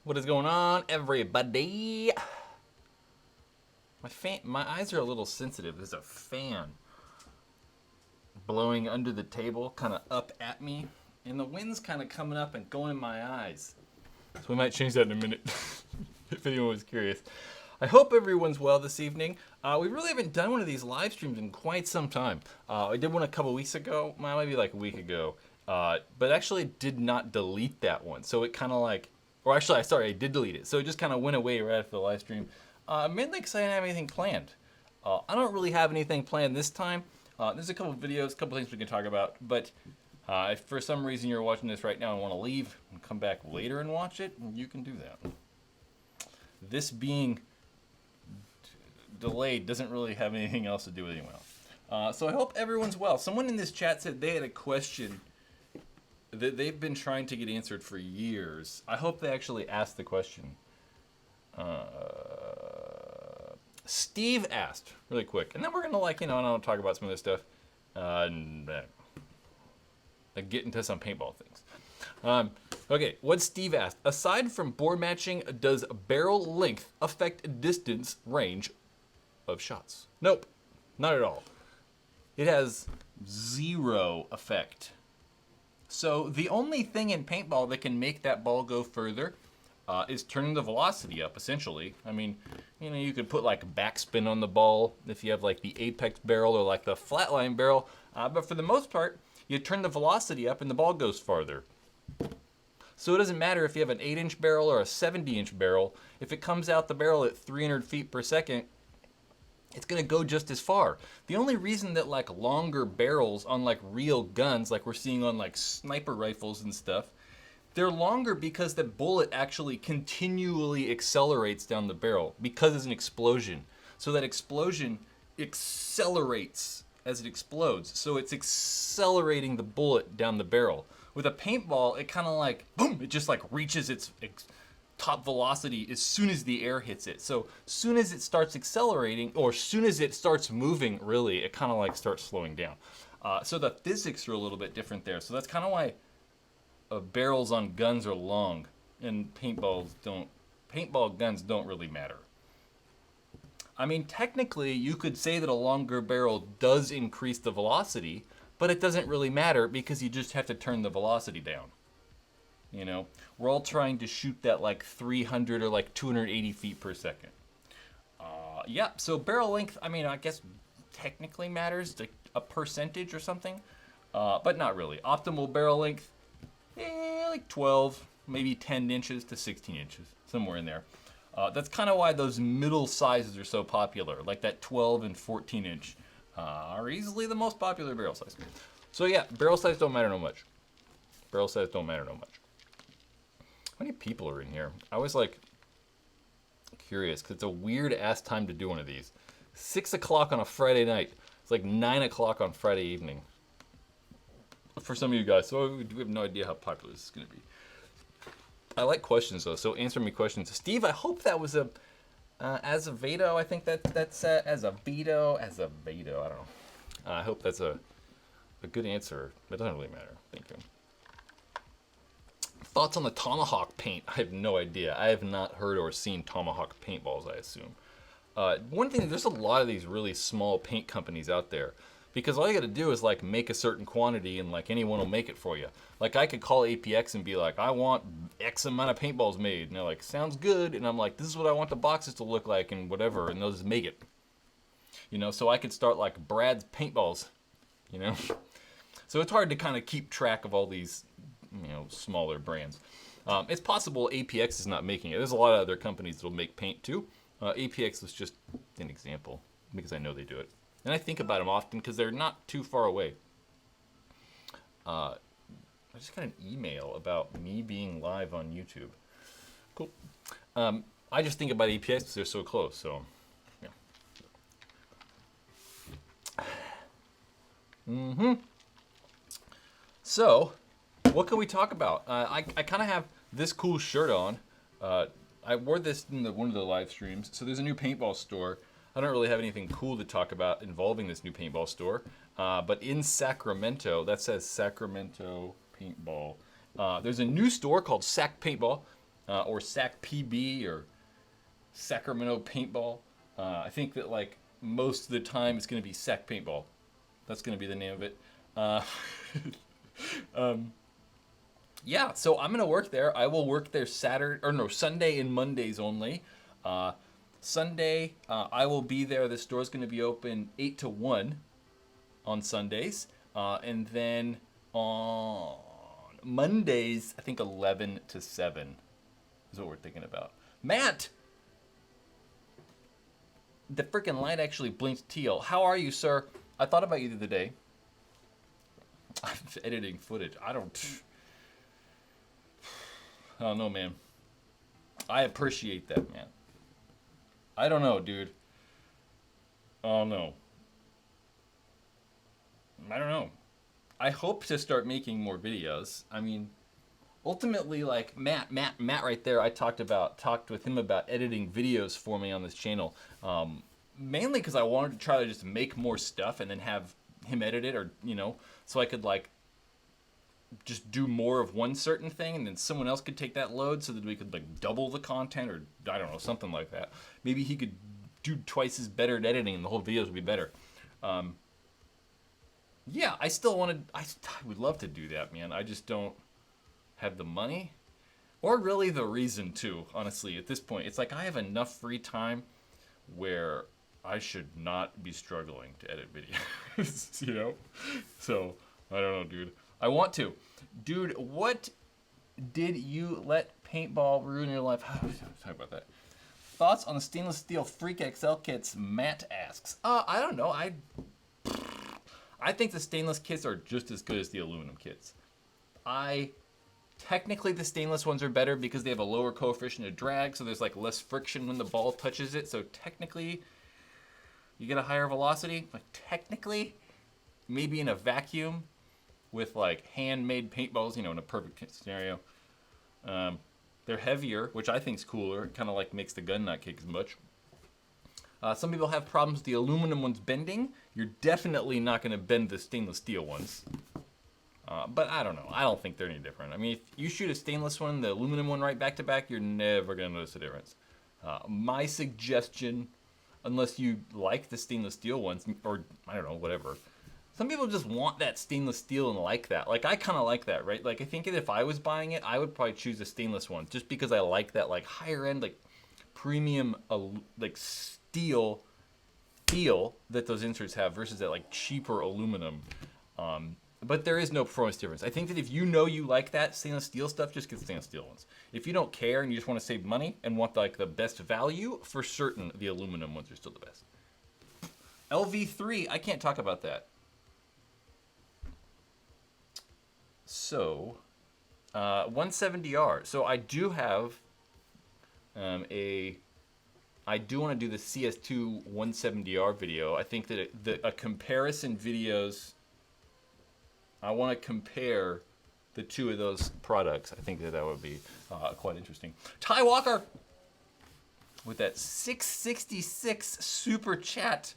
What is going on, everybody? My eyes are a little sensitive. There's a fan blowing under the table, kind of up at me, and the wind's kind of coming up and going in my eyes. So we might change that in a minute, if anyone was curious. I hope everyone's well this evening. We really haven't done one of these live streams in quite some time. I did one a couple weeks ago, maybe like a week ago, but actually did not delete that one. So it kind of like, or actually, sorry, I did delete it. So it just kind of went away right after the live stream. Mainly because I didn't have anything planned. I don't really have anything planned this time. There's a couple of videos, a couple things we can talk about, but if for some reason you're watching this right now and want to leave and come back later and watch it, you can do that. This being delayed doesn't really have anything else to do with anyone else. So I hope everyone's well. Someone in this chat said they had a question that they've been trying to get answered for years. I hope they actually asked the question. Steve asked, really quick, and then we're gonna talk about some of this stuff, and get into some paintball things. Okay, what Steve asked: aside from bore matching, does barrel length affect distance range of shots? Nope, not at all. It has zero effect. So the only thing in paintball that can make that ball go further is turning the velocity up, essentially. I mean, you could put like backspin on the ball if you have like the apex barrel or like the flatline barrel, but for the most part, you turn the velocity up and the ball goes farther. So it doesn't matter if you have an 8-inch barrel or a 70-inch barrel. If it comes out the barrel at 300 feet per second, it's gonna go just as far. The only reason that like longer barrels on like real guns, like we're seeing on like sniper rifles and stuff, they're longer because the bullet actually continually accelerates down the barrel because it's an explosion. So that explosion accelerates as it explodes. So it's accelerating the bullet down the barrel. With a paintball, it kind of like, boom, it just like reaches its top velocity as soon as the air hits it. So soon as it starts accelerating, or soon as it starts moving, really, it kind of like starts slowing down. So the physics are a little bit different there. So that's kind of why barrels on guns are long, and paintball guns don't really matter. I mean, technically, you could say that a longer barrel does increase the velocity, but it doesn't really matter because you just have to turn the velocity down. We're all trying to shoot that like 300 or like 280 feet per second. Yeah, so barrel length, I mean, I guess technically matters, like a percentage or something, but not really. Optimal barrel length, like 12, maybe 10 inches to 16 inches, somewhere in there. That's kind of why those middle sizes are so popular, like that 12 and 14 inch are easily the most popular barrel size. So yeah, barrel size don't matter no much. Barrel size don't matter no much. How many people are in here? I was like curious because it's a weird ass time to do one of these. 6 o'clock on a Friday night. It's like 9 o'clock on Friday evening for some of you guys. So we have no idea how popular this is going to be. I like questions though, so answer me questions. Steve, I hope that was a Azevedo. I think that's Azevedo. I don't know. I hope that's a good answer. It doesn't really matter. Thank you. Thoughts on the Tomahawk paint? I have no idea. I have not heard or seen Tomahawk paintballs, I assume. One thing, there's a lot of these really small paint companies out there, because all you gotta do is like make a certain quantity and like anyone will make it for you. Like I could call APX and be like, I want X amount of paintballs made. And they're like, sounds good. And I'm like, this is what I want the boxes to look like and whatever. And they'll just make it. So I could start like Brad's Paintballs, So it's hard to kind of keep track of all these, smaller brands. It's possible APX is not making it. There's a lot of other companies that'll make paint too. APX was just an example because I know they do it. And I think about them often because they're not too far away. I just got an email about me being live on YouTube. Cool. I just think about APX because they're so close. So, yeah. So, what can we talk about? I kind of have this cool shirt on. I wore this in one of the live streams. So there's a new paintball store. I don't really have anything cool to talk about involving this new paintball store. But in Sacramento, that says Sacramento Paintball. There's a new store called Sac Paintball. or SAC PB or Sacramento Paintball. I think that like most of the time it's going to be SAC Paintball. That's going to be the name of it. Yeah, so I'm going to work there. I will work there Sunday and Mondays only. Sunday, I will be there. The store's going to be open 8 to 1 on Sundays. And then on Mondays, I think 11 to 7 is what we're thinking about. Matt! The freaking light actually blinked teal. How are you, sir? I thought about you the other day. I'm editing footage. I don't know, man. I appreciate that, man. I don't know, dude. Oh, no. I don't know. I hope to start making more videos. I mean, ultimately, like Matt right there, I talked with him about editing videos for me on this channel. Mainly because I wanted to try to just make more stuff and then have him edit it, or so I could like just do more of one certain thing, and then someone else could take that load so that we could like double the content, or I don't know, something like that. Maybe he could do twice as better at editing and the whole videos would be better. Yeah, I would love to do that, man. I just don't have the money or really the reason to, honestly, at this point. It's like I have enough free time where I should not be struggling to edit videos, So, I don't know, dude. I want to. Dude, what did you let paintball ruin your life? Talk about that. Thoughts on the stainless steel Freak XL kits? Matt asks. I don't know. I think the stainless kits are just as good as the aluminum kits. Technically the stainless ones are better because they have a lower coefficient of drag, so there's like less friction when the ball touches it. So technically, you get a higher velocity. Like technically, maybe in a vacuum with like handmade paintballs, in a perfect scenario. They're heavier, which I think is cooler. It kind of like makes the gun not kick as much. Some people have problems with the aluminum ones bending. You're definitely not going to bend the stainless steel ones. But I don't know. I don't think they're any different. I mean, if you shoot a stainless one, the aluminum one right back to back, you're never going to notice a difference. My suggestion, unless you like the stainless steel ones, or I don't know, whatever. Some people just want that stainless steel and like that. Like, I kind of like that, right? Like, I think that if I was buying it, I would probably choose the stainless one just because I like that, like, higher end, like, premium, like, steel feel that those inserts have versus that, like, cheaper aluminum. But there is no performance difference. I think that if you like that stainless steel stuff, just get stainless steel ones. If you don't care and you just want to save money and want, like, the best value, for certain, the aluminum ones are still the best. LV3, I can't talk about that. So, 170R. So I do have I do want to do the CS2 170R video. I think that a comparison videos, I want to compare the two of those products. I think that would be quite interesting. Ty Walker with that 666 super chat.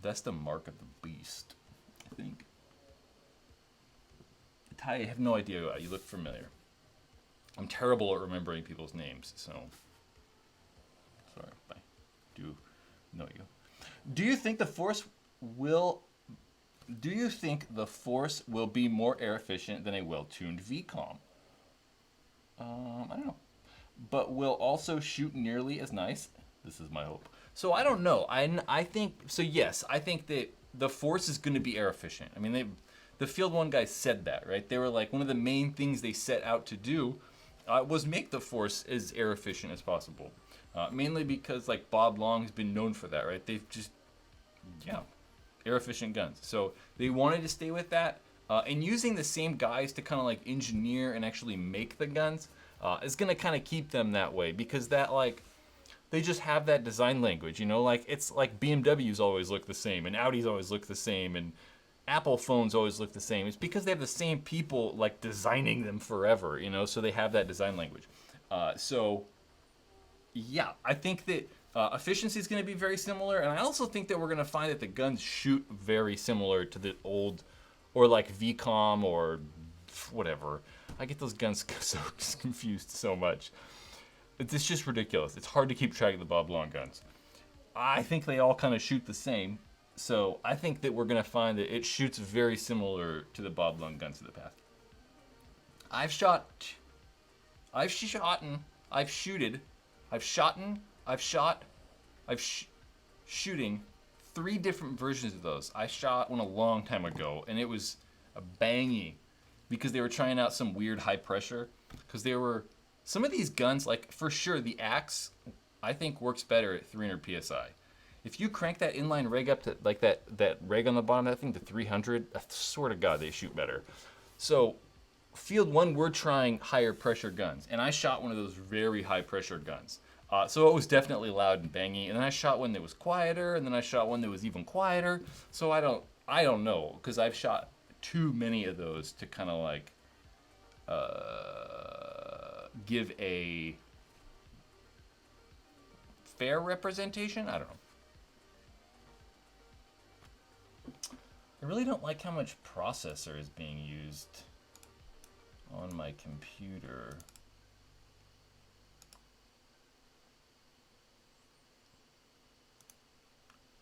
That's the mark of the beast, I think. Ty, I have no idea. You look familiar. I'm terrible at remembering people's names, so sorry. I do know you. Do you think the Force will be more air efficient than a well-tuned VCOM? I don't know. But will also shoot nearly as nice? This is my hope. So I don't know. I think so. Yes, I think that the Force is going to be air efficient. I mean, the Field 1 guys said that, right? They were like, one of the main things they set out to do was make the Force as air efficient as possible. Mainly because, like, Bob Long's been known for that, right? They've just, air efficient guns. So they wanted to stay with that. And using the same guys to kind of like engineer and actually make the guns is going to kind of keep them that way, because that, like, they just have that design language, like it's like BMWs always look the same and Audis always look the same and Apple phones always look the same. It's because they have the same people like designing them forever, so they have that design language. So yeah, I think that efficiency is going to be very similar, and I also think that we're going to find that the guns shoot very similar to the old, or like VCOM or whatever. I get those guns so confused so much. It's just ridiculous. It's hard to keep track of the Bob long guns. I think they all kind of shoot the same. So I think that we're going to find that it shoots very similar to the Bob long guns of the past. I've shooting 3 different versions of those. I shot one a long time ago, and it was a bangy because they were trying out some weird high pressure. Because there were some of these guns, like for sure the Axe, I think works better at 300 psi. If you crank that inline reg up to like that reg on the bottom of that thing to 300, I swear to God they shoot better. So field 1, we're trying higher pressure guns, and I shot one of those very high pressure guns. So it was definitely loud and bangy, and then I shot one that was quieter, and then I shot one that was even quieter. So I don't know, because I've shot too many of those to kind of like give a fair representation. I don't know. I really don't like how much processor is being used on my computer.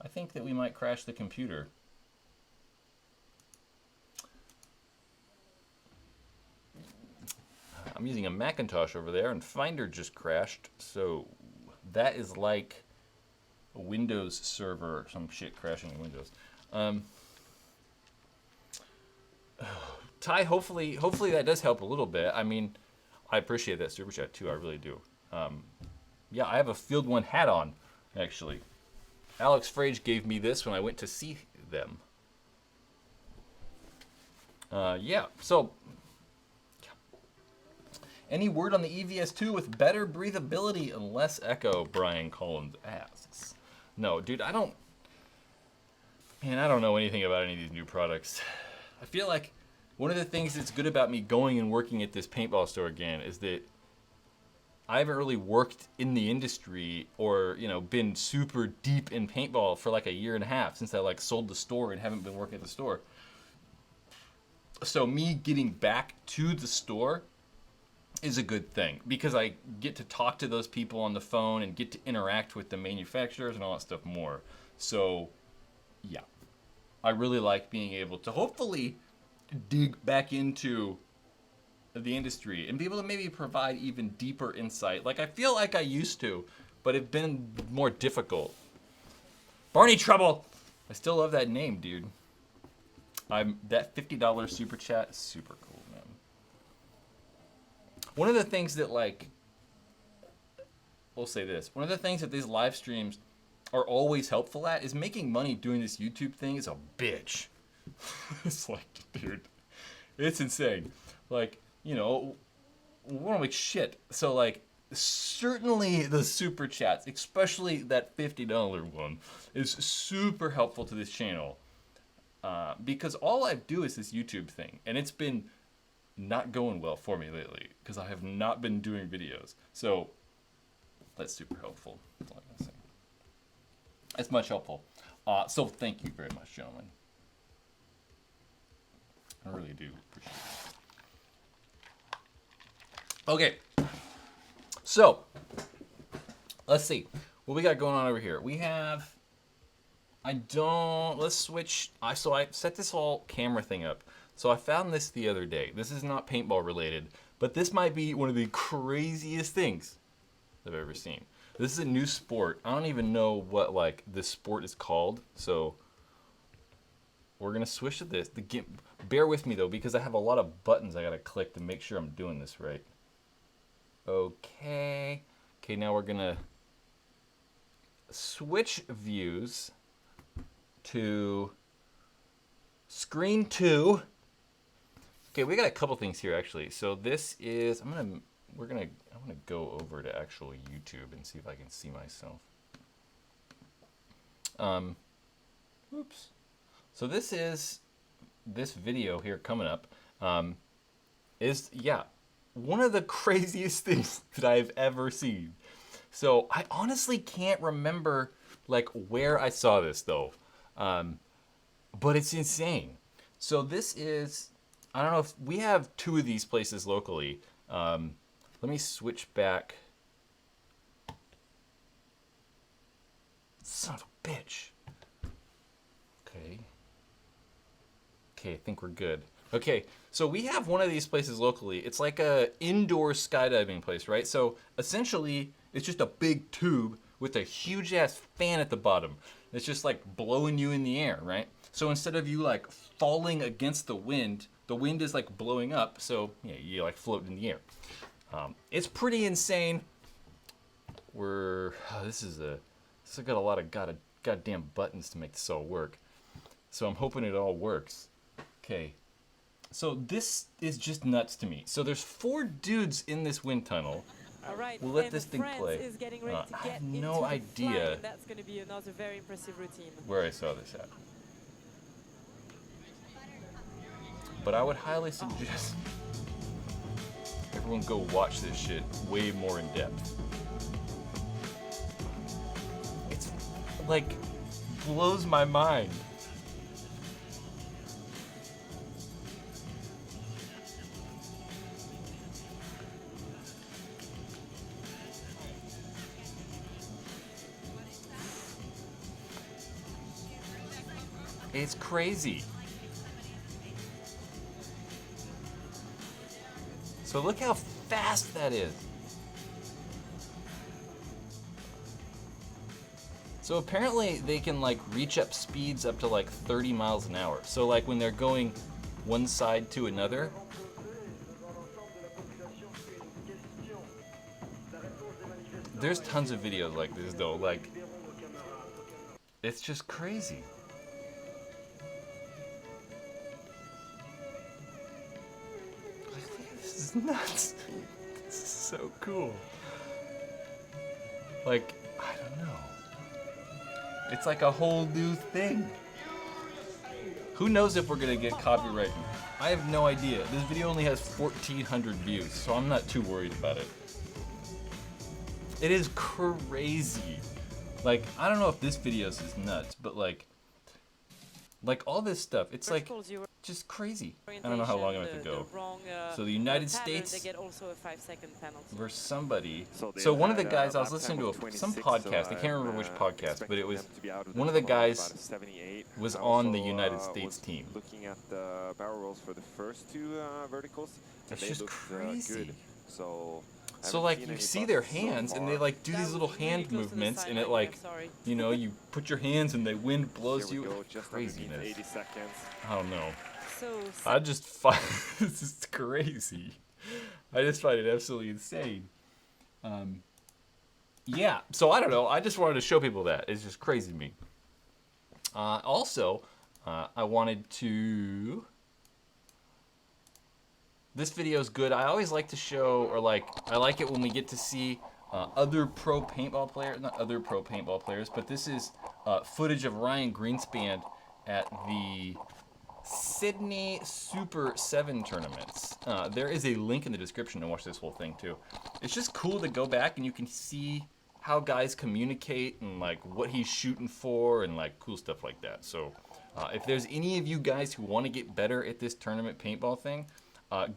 I think that we might crash the computer. I'm using a Macintosh over there, and Finder just crashed, so that is like a Windows server or some shit crashing in Windows. Ty, hopefully that does help a little bit. I mean, I appreciate that super chat too. I really do. Yeah, I have a Field 1 hat on, actually. Alex Frage gave me this when I went to see them. Yeah, so any word on the EVS2 with better breathability and less echo, Brian Collins asks. No, dude, I don't know anything about any of these new products. I feel like one of the things that's good about me going and working at this paintball store again is that I haven't really worked in the industry or, been super deep in paintball for like a year and a half since I like sold the store and haven't been working at the store. So me getting back to the store is a good thing because I get to talk to those people on the phone and get to interact with the manufacturers and all that stuff more. So, yeah. I really like being able to hopefully dig back into the industry and be able to maybe provide even deeper insight. Like I feel like I used to, but it's been more difficult. Barney Trouble! I still love that name, dude. That $50 super chat is super cool, man. One of the things that we'll say this. One of the things that these live streams are always helpful at is making money doing this YouTube thing is a bitch. It's like, dude, it's insane. Like, we want to make shit. So, certainly the super chats, especially that $50 one, is super helpful to this channel. Because all I do is this YouTube thing. And it's been not going well for me lately. Because I have not been doing videos. So, that's super helpful. That's all I gotta say. It's much helpful. So thank you very much, gentlemen. I really do appreciate it. Okay. So, let's see. What we got going on over here? We have... let's switch. So I set this whole camera thing up. So I found this the other day. This is not paintball related, but this might be one of the craziest things I've ever seen. This is a new sport. I don't even know what this sport is called. So we're gonna switch to this. Bear with me though, because I have a lot of buttons I gotta click to make sure I'm doing this right. Okay. Okay, now we're gonna switch views to screen 2. Okay, we got a couple things here actually. So this is I want to go over to actual YouTube and see if I can see myself. Oops. So this video here coming up is one of the craziest things that I've ever seen. So I honestly can't remember where I saw this though, but it's insane. So this is I don't know if we have 2 of these places locally. Let me switch back. Son of a bitch. Okay. Okay, I think we're good. Okay, so we have one of these places locally. It's like a indoor skydiving place, right? So essentially, it's just a big tube with a huge ass fan at the bottom. It's just like blowing you in the air, right? So instead of you like falling against the wind is like blowing up. So yeah, you like float in the air. It's pretty insane. This has got a lot of goddamn buttons to make this all work. So I'm hoping it all works. Okay. So this is just nuts to me. So there's 4 dudes in this wind tunnel. All right. We'll let this thing play. Is getting ready to I get have no into idea That's going to be another very impressive routine. where I saw this at. But I would highly suggest everyone go watch this shit way more in depth. It's like blows my mind. It's crazy. So look how fast that is. So apparently they can like reach up speeds up to like 30 miles an hour. So like when they're going one side to another. There's tons of videos like this though, like it's just crazy. This is nuts. This is so cool. Like, I don't know. It's like a whole new thing. Who knows if we're gonna get copyrighted? I have no idea. This video only has 1,400 views, so I'm not too worried about it. It is crazy. Like, I don't know if this video is nuts, but like all this stuff, it's like just crazy. I don't know how long I'm going to go. So the United States they get also a 5-second penalty. versus somebody. So one of the guys, I was listening to some podcast, I can't remember which podcast, but it was one of the guys was on the United States team. Looking at the barrel rolls for the first 2 verticals, it's just crazy. Good. So like you see their hands and they like do these little hand movements and it like, you know, you put your hands and the wind blows you. Craziness. 80 seconds. I don't know. So I just find this is crazy. I just find it absolutely insane. Yeah, so I don't know. I just wanted to show people that. It's just crazy to me. Also, I wanted to... This video is good. I always like to show, or like, I like it when we get to see other pro paintball players, not other pro paintball players, but this is footage of Ryan Greenspan at the Sydney Super 7 tournaments. There is a link in the description to watch this whole thing too. It's just cool to go back and you can see how guys communicate and like what he's shooting for and like cool stuff like that. So if there's any of you guys who want to get better at this tournament paintball thing,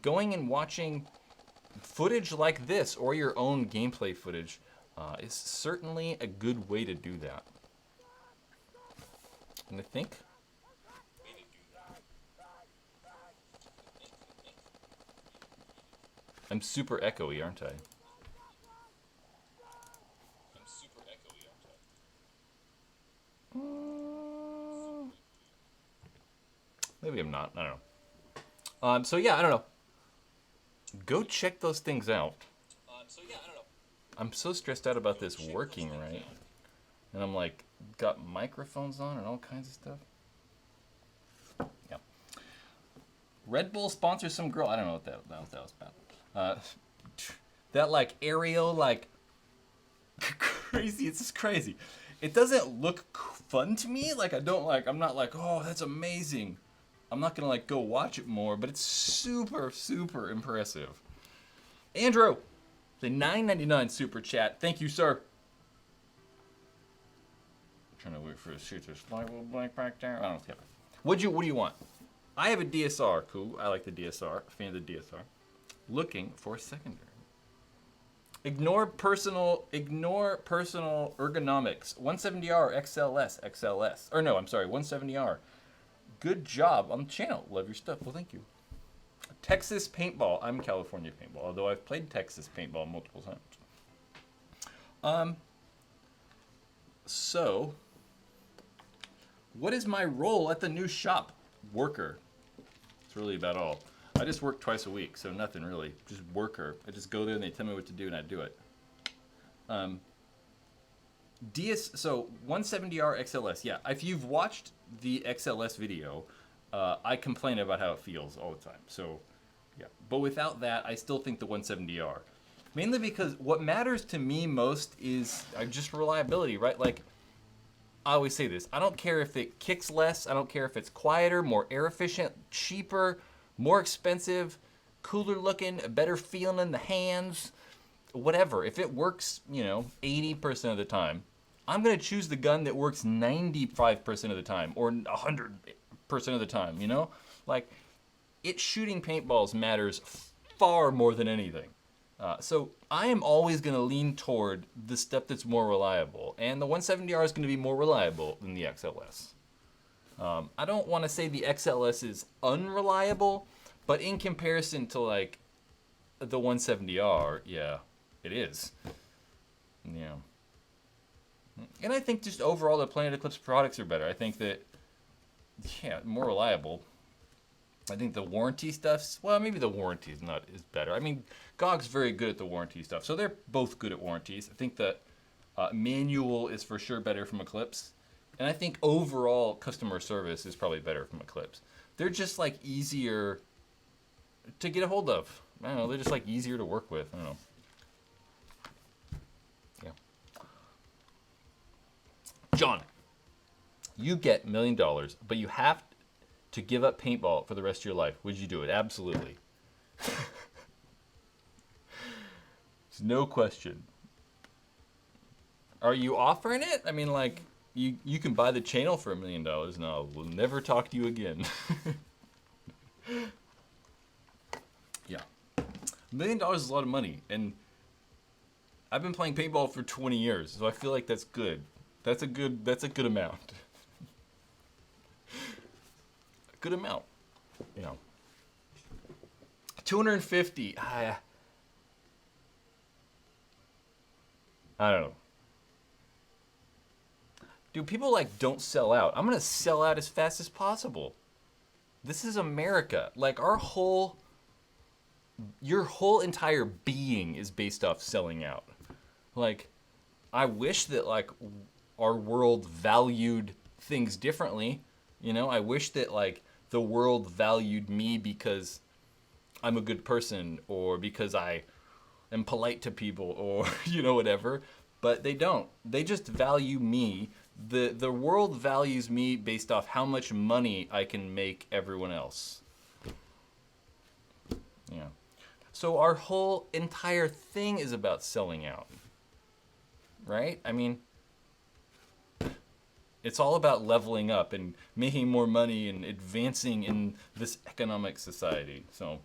going and watching footage like this or your own gameplay footage is certainly a good way to do that. And I think I'm super echoey, aren't I? Maybe I'm not. I don't know. So yeah, I don't know. Go check those things out. I'm so stressed out about this working right, and I'm like got microphones on and all kinds of stuff. Yeah. Red Bull sponsors some girl. I don't know what that was about. That like aerial like crazy. It's just crazy. It doesn't look fun to me. Like I'm not like, oh, that's amazing. I'm not gonna like go watch it more, but it's super, super impressive. Andrew, the $9.99 super chat. Thank you, sir. I'm trying to wait for a shoot this light will blank back there. I don't know. What do you want? I have a DSR. Cool. I like the DSR. Fan of the DSR. Looking for a secondary. Ignore personal ergonomics. 170R XLS XLS. Or no, I'm sorry, 170R. Good job on the channel. Love your stuff. Well, thank you. Texas paintball. I'm California paintball, although I've played Texas paintball multiple times. So, what is my role at the new shop? Worker. It's really about all. I just work twice a week, so nothing really. Just worker. I just go there and they tell me what to do and I do it. So 170R XLS. Yeah, if you've watched the XLS video, I complain about how it feels all the time. So, yeah. But without that, I still think the 170R. Mainly because what matters to me most is just reliability, right? Like, I always say this. I don't care if it kicks less. I don't care if it's quieter, more air efficient, cheaper, more expensive, cooler looking, a better feeling in the hands, whatever. If it works, 80% of the time, I'm going to choose the gun that works 95% of the time or 100% of the time, Like, it shooting paintballs matters far more than anything. So I am always going to lean toward the stuff that's more reliable. And the 170R is going to be more reliable than the XLS. I don't want to say the XLS is unreliable, but in comparison to like the 170R, yeah, it is. Yeah. And I think just overall the Planet Eclipse products are better. I think that, yeah, more reliable. I think the warranty stuff's, well, maybe the warranty is better. I mean, GOG's very good at the warranty stuff, so they're both good at warranties. I think that manual is for sure better from Eclipse, and I think overall customer service is probably better from Eclipse. They're just like easier to get a hold of. I don't know, they're just like easier to work with. I don't know. Yeah. John, you get $1 million, but you have to give up paintball for the rest of your life. Would you do it? Absolutely. There's no question. Are you offering it? I mean, like, you can buy the channel for $1 million and I will never talk to you again. Yeah. $1 million is a lot of money, and I've been playing paintball for 20 years, so I feel like that's good. That's a good amount. Good amount, 250. I don't know. Dude, people like don't sell out. I'm gonna sell out as fast as possible. This is America. Like your whole entire being is based off selling out. Like, I wish that like our world valued things differently. I wish that like the world valued me because I'm a good person or because I am polite to people or whatever, but they don't. They just value me. The world values me based off how much money I can make everyone else. Yeah. So our whole entire thing is about selling out. Right? I mean, it's all about leveling up and making more money and advancing in this economic society. So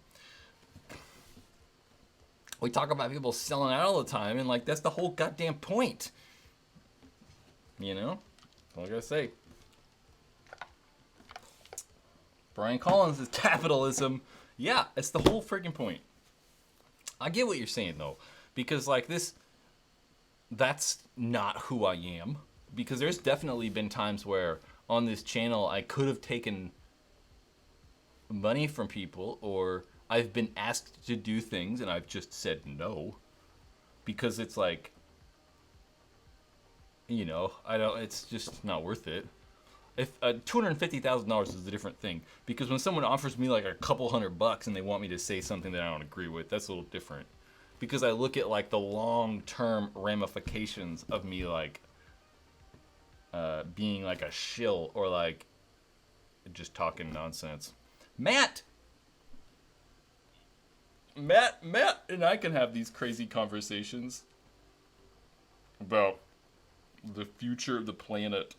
we talk about people selling out all the time, and like that's the whole goddamn point. That's all I gotta say. Brian Collins is capitalism. Yeah, it's the whole freaking point. I get what you're saying though, because like that's not who I am. Because there's definitely been times where on this channel I could have taken money from people, or I've been asked to do things and I've just said no. Because it's like, it's just not worth it. If $250,000 is a different thing, because when someone offers me like a couple $100 and they want me to say something that I don't agree with, that's a little different. Because I look at like the long-term ramifications of me like being like a shill or like just talking nonsense. Matt and I can have these crazy conversations about the future of the planet.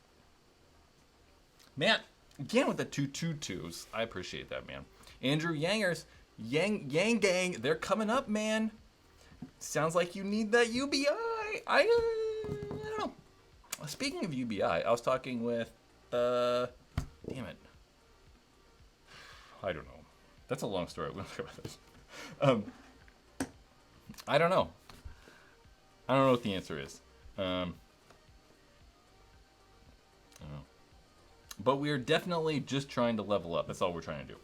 Matt, Again with the 222s. I appreciate that, man. Andrew Yangers, Yang Gang, they're coming up, man. Sounds like you need that UBI. I don't know. Speaking of UBI, I was talking with, damn it. I don't know. That's a long story. We'll talk about this. I don't know. I don't know what the answer is. I don't know. But we are definitely just trying to level up. That's all we're trying to do.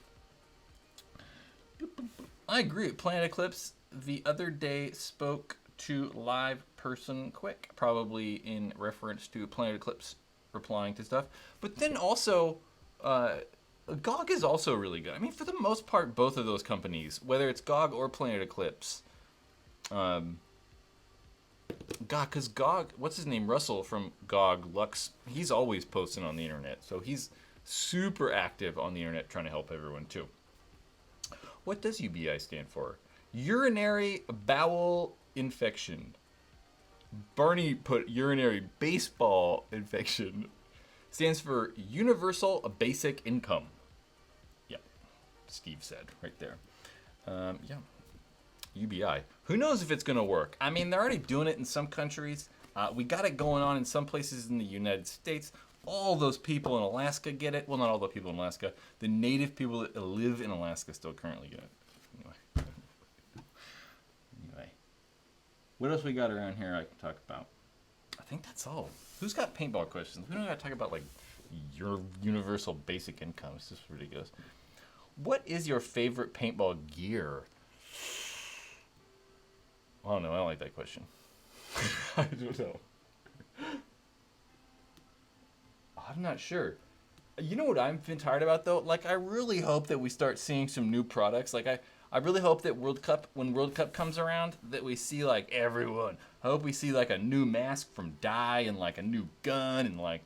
I agree. Planet Eclipse the other day spoke to live person quick, probably in reference to Planet Eclipse replying to stuff. But then also, GOG is also really good. I mean, for the most part, both of those companies, whether it's GOG or Planet Eclipse, because GOG, what's his name? Russell from GOG Lux, he's always posting on the internet. So he's super active on the internet trying to help everyone too. What does UBI stand for? Urinary bowel infection. Barney put urinary baseball infection. Stands for Universal Basic Income. Yep, Steve said right there. Yeah. UBI. Who knows if it's going to work? I mean, they're already doing it in some countries. We got it going on in some places in the United States. All those people in Alaska get it. Well, not all the people in Alaska. The native people that live in Alaska still currently get it. Anyway. What else we got around here I can talk about? I think that's all. Who's got paintball questions? We don't got to talk about, like, your universal basic income. It's just ridiculous. What is your favorite paintball gear? I don't know. I don't like that question. I don't know. I'm not sure. You know what I've been tired about, though? Like, I really hope that we start seeing some new products. Like, I really hope that when World Cup comes around, that we see, like, everyone. I hope we see, like, a new mask from Dye and, like, a new gun and, like,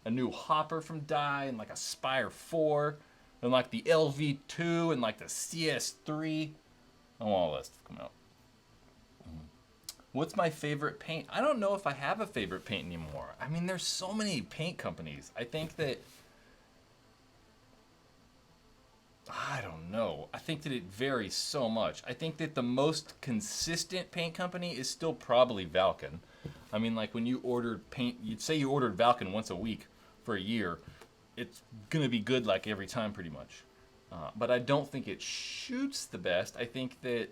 a new hopper from Dye and, like, a Spire 4 and, like, the LV2 and, like, the CS3. I want all that stuff to come out. What's my favorite paint? I don't know if I have a favorite paint anymore. I mean, there's so many paint companies. I think that... I don't know. I think that it varies so much. I think that the most consistent paint company is still probably Valken. I mean, like, when you ordered paint... You'd say you ordered Valken once a week for a year. It's going to be good, like, every time, pretty much. But I don't think it shoots the best. I think that...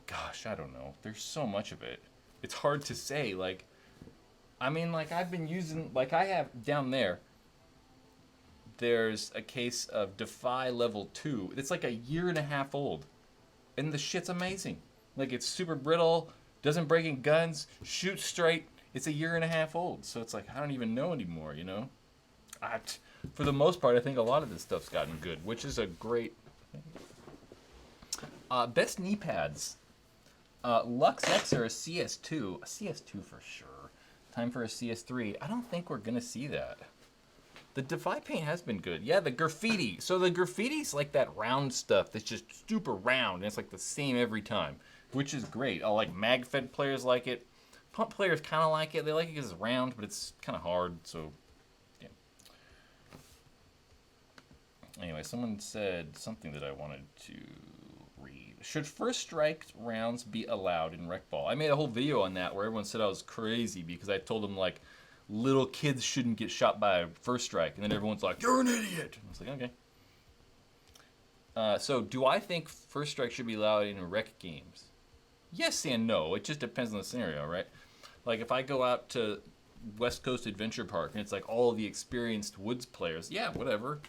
Gosh, I don't know. There's so much of it. It's hard to say. Like, I mean, like, I've been using, like, I have down there, there's a case of Defy Level 2. It's like a 1.5 years old. And the shit's amazing. Like, it's super brittle, doesn't break in guns, shoots straight. It's a 1.5 years old. So it's like, I don't even know anymore, you know? For the most part, I think a lot of this stuff's gotten good, which is a great thing. Best knee pads. Lux X or a CS2. A CS2 for sure. Time for a CS3. I don't think we're going to see that. The Defy paint has been good. Yeah, the graffiti. So the graffiti's like that round stuff that's just super round. And it's like the same every time, which is great. Like MagFed players like it. Pump players kind of like it. They like it because it's round, but it's kind of hard. So, yeah. Anyway, someone said something that I wanted to... Should first strike rounds be allowed in rec ball? I made a whole video on that where everyone said I was crazy because I told them, like, little kids shouldn't get shot by a first strike. And then everyone's like, you're an idiot. I was like, okay. So do I think first strike should be allowed in rec games? Yes and no. It just depends on the scenario, right? Like, if I go out to West Coast Adventure Park and it's like all of the experienced Woods players, yeah, whatever.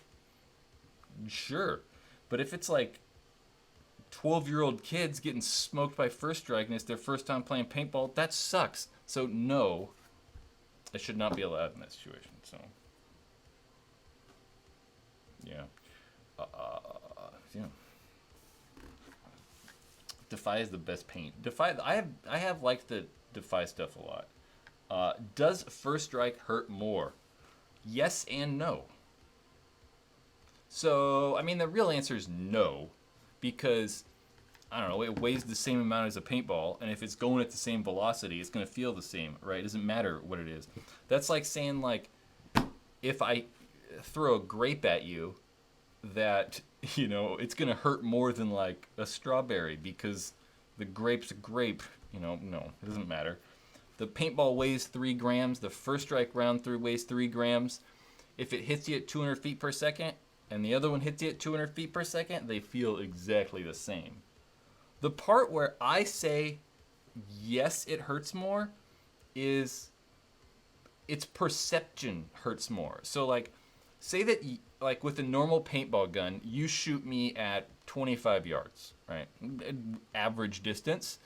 Sure. But if it's like 12-year-old kids getting smoked by first strike and it's their first time playing paintball, that sucks. So no, it should not be allowed in that situation. So yeah, yeah. Defy is the best paint. Defy, I have liked the Defy stuff a lot. Does first strike hurt more? Yes and no. So I mean, the real answer is no. Because, I don't know, it weighs the same amount as a paintball, and if it's going at the same velocity, it's going to feel the same, right? It doesn't matter what it is. That's like saying, like, if I throw a grape at you, that, you know, it's going to hurt more than like a strawberry because the grape's a grape. You know, no, it doesn't matter. The paintball weighs 3 grams. The first strike round through weighs 3 grams. If it hits you at 200 feet per second and the other one hits you at 200 feet per second, they feel exactly the same. The part where I say, yes, it hurts more is its perception hurts more. So like, say that like with a normal paintball gun, you shoot me at 25 yards, right? Average distance.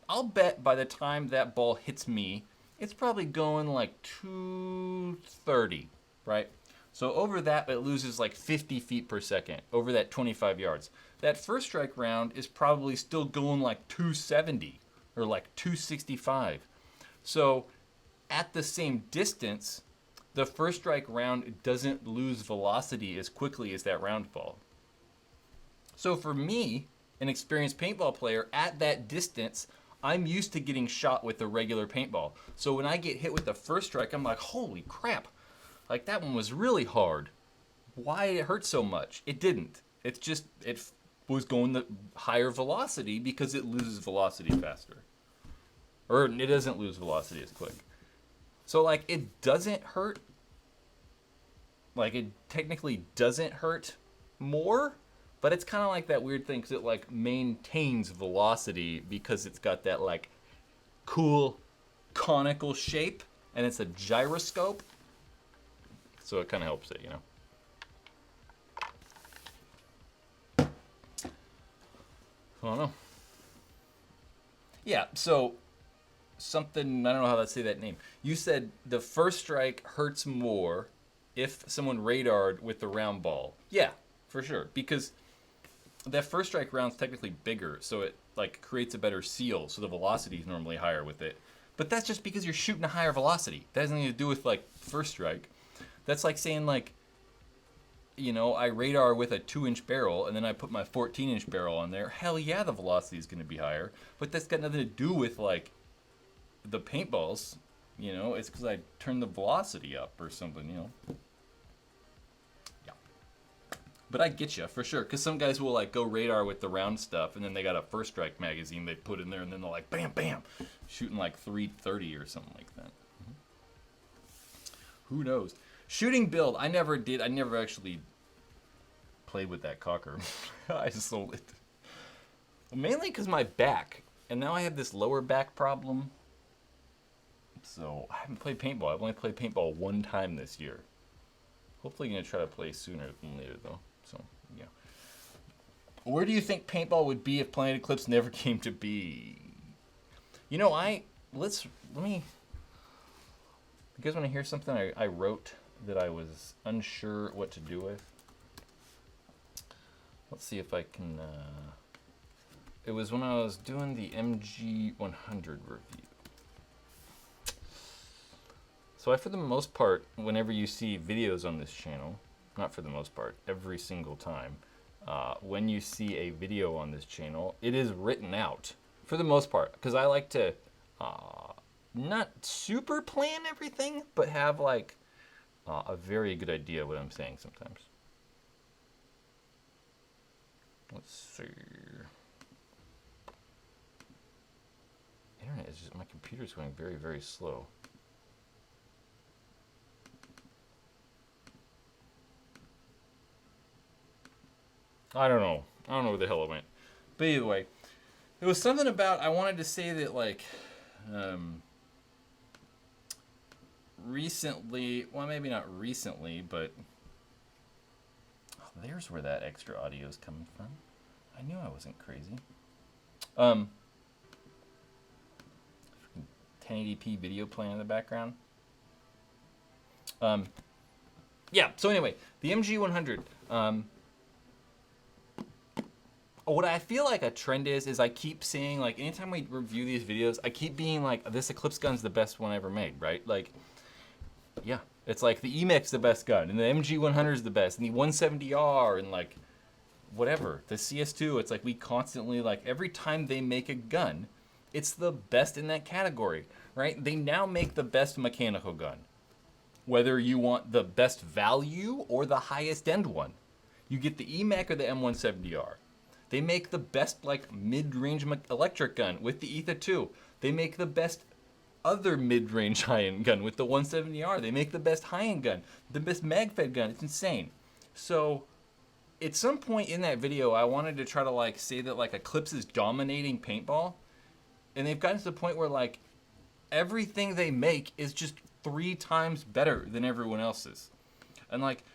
I'll bet by the time that ball hits me, it's probably going like 230, right? So over that, it loses like 50 feet per second over that 25 yards. That first strike round is probably still going like 270 or like 265. So at the same distance, the first strike round doesn't lose velocity as quickly as that round fall. So for me, an experienced paintball player, at that distance, I'm used to getting shot with a regular paintball. So when I get hit with the first strike, I'm like, holy crap. Like, that one was really hard. Why did it hurt so much? It didn't. It's just, it was going the higher velocity because it loses velocity faster. Or it doesn't lose velocity as quick. So, like, it doesn't hurt. Like, it technically doesn't hurt more. But it's kind of like that weird thing because it, like, maintains velocity because it's got that, like, cool conical shape. And it's a gyroscope. So it kind of helps it, you know. I don't know. Yeah, so something, I don't know how to say that name. You said the first strike hurts more if someone radared with the round ball. Yeah, for sure. Because that first strike round's technically bigger, so it like creates a better seal, so the velocity is normally higher with it. But that's just because you're shooting a higher velocity. That has nothing to do with like first strike. That's like saying like, you know, I radar with a 2-inch barrel and then I put my 14-inch barrel on there. Hell yeah, the velocity is going to be higher. But that's got nothing to do with like the paintballs. You know, it's because I turned the velocity up or something, you know. Yeah. But I get you for sure. Because some guys will like go radar with the round stuff and then they got a first strike magazine they put in there and then they're like, bam, bam, shooting like 330 or something like that. Who knows? Shooting build, I never actually played with that cocker. I sold it. Mainly because my back. And now I have this lower back problem. So I haven't played paintball. I've only played paintball one time this year. Hopefully going to try to play sooner than later though. So, yeah. Where do you think paintball would be if Planet Eclipse never came to be? You know, let me... You guys want to hear something I wrote that I was unsure what to do with? Let's see if I can... It was when I was doing the MG100 review. So for the most part, whenever you see videos on this channel, not for the most part, every single time, when you see a video on this channel, it is written out. For the most part, because I like to... not super plan everything, but have like a very good idea what I'm saying sometimes. Let's see. Internet is just, my computer's going very, very slow. I don't know where the hell it went. But either way, it was something about, I wanted to say that like, recently, well, maybe not recently, but there's where that extra audio is coming from. I knew I wasn't crazy. 1080p video playing in the background. Yeah, so anyway, the MG100. What I feel like a trend is I keep seeing, like, anytime we review these videos, I keep being like, this Eclipse gun's the best one ever made, right? Like, yeah, it's like the EMEC's the best gun, and the MG100 is the best, and the 170R, and like, whatever. The CS2, it's like we constantly, like, every time they make a gun, it's the best in that category, right? They now make the best mechanical gun. whether you want the best value or the highest end one. You get the EMAC or the M170R. They make the best like mid-range electric gun with the Ether 2. They make the best other mid-range high-end gun with the 170R. They make the best high-end gun, the best mag-fed gun. It's insane. So at some point in that video, I wanted to try to like say that like Eclipse is dominating paintball, and they've gotten to the point where like everything they make is just 3 times better than everyone else's. And like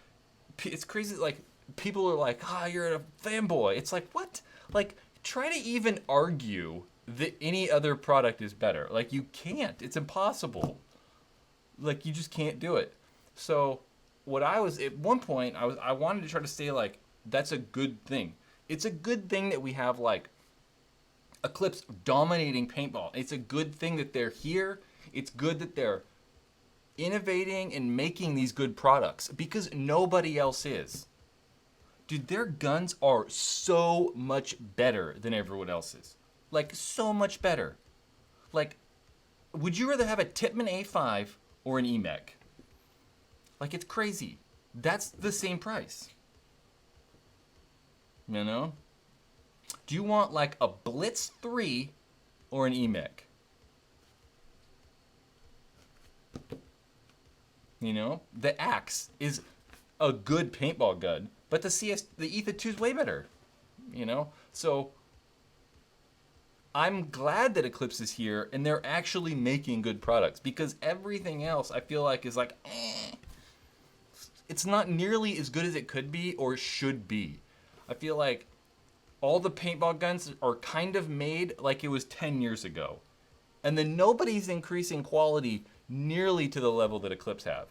it's crazy, like people are like, "Ah, you're a fanboy." It's like, what? Like, try to even argue that any other product is better. Like, you can't. It's impossible. Like, you just can't do it. So, what I was at one point, I wanted to try to say like, that's a good thing. It's a good thing that we have like Eclipse dominating paintball. It's a good thing that they're here. It's good that they're innovating and making these good products because nobody else is. Dude, their guns are so much better than everyone else's. Like, so much better. Like, would you rather have a Tippmann A5 or an EMAC? Like, it's crazy. That's the same price. You know? Do you want, like, a Blitz 3 or an EMAC? You know? The Axe is a good paintball gun, but the Ether 2 is way better. You know? So I'm glad that Eclipse is here and they're actually making good products, because everything else I feel like is like, it's not nearly as good as it could be or should be. I feel like all the paintball guns are kind of made like it was 10 years ago. And then nobody's increasing quality nearly to the level that Eclipse have.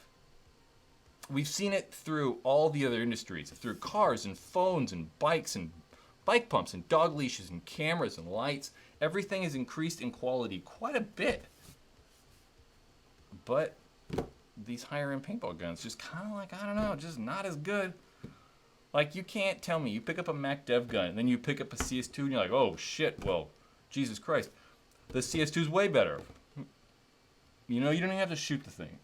We've seen it through all the other industries, through cars and phones and bikes and bike pumps and dog leashes and cameras and lights. Everything has increased in quality quite a bit. But these higher end paintball guns just kind of like, I don't know, just not as good. Like, you can't tell me, you pick up a Mac Dev gun and then you pick up a CS2 and you're like, oh shit, well, Jesus Christ, the CS2 is way better. You know, you don't even have to shoot the thing.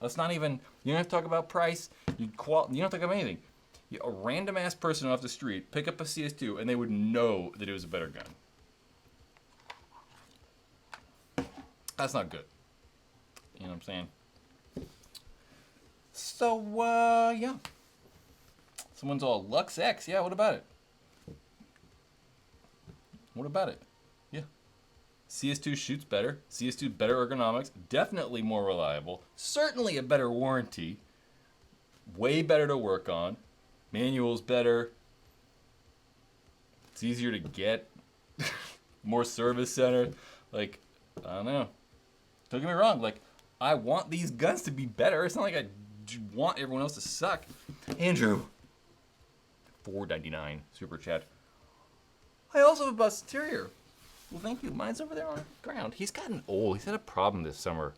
Let's not even, you don't have to talk about price, you don't have to talk about anything. A random ass person off the street pick up a CS2 and they would know that it was a better gun. That's not good. You know what I'm saying? So, yeah. Someone's all, Lux X, yeah, what about it? What about it? Yeah. CS2 shoots better. CS2 better ergonomics. Definitely more reliable. Certainly a better warranty. Way better to work on. Manual's better. It's easier to get. More service center. Like, I don't know. Don't get me wrong. Like, I want these guns to be better. It's not like I want everyone else to suck. Andrew. $4.99 super chat. I also have a bus interior. Well, thank you. Mine's over there on the ground. He's gotten old. He's had a problem this summer.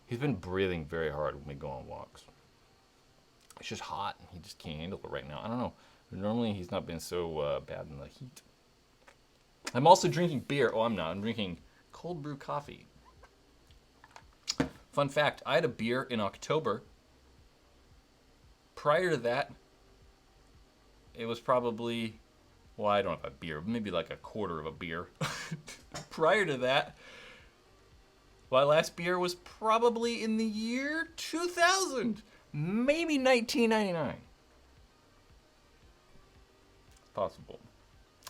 He's been breathing very hard when we go on walks. It's just hot. He just can't handle it right now. I don't know. Normally, he's not been so bad in the heat. I'm also drinking beer. Oh, I'm not. I'm drinking cold brew coffee. Fun fact, I had a beer in October. Prior to that, it was probably, well, I don't have a beer, maybe like a quarter of a beer. Prior to that, my last beer was probably in the year 2000, maybe 1999. It's possible.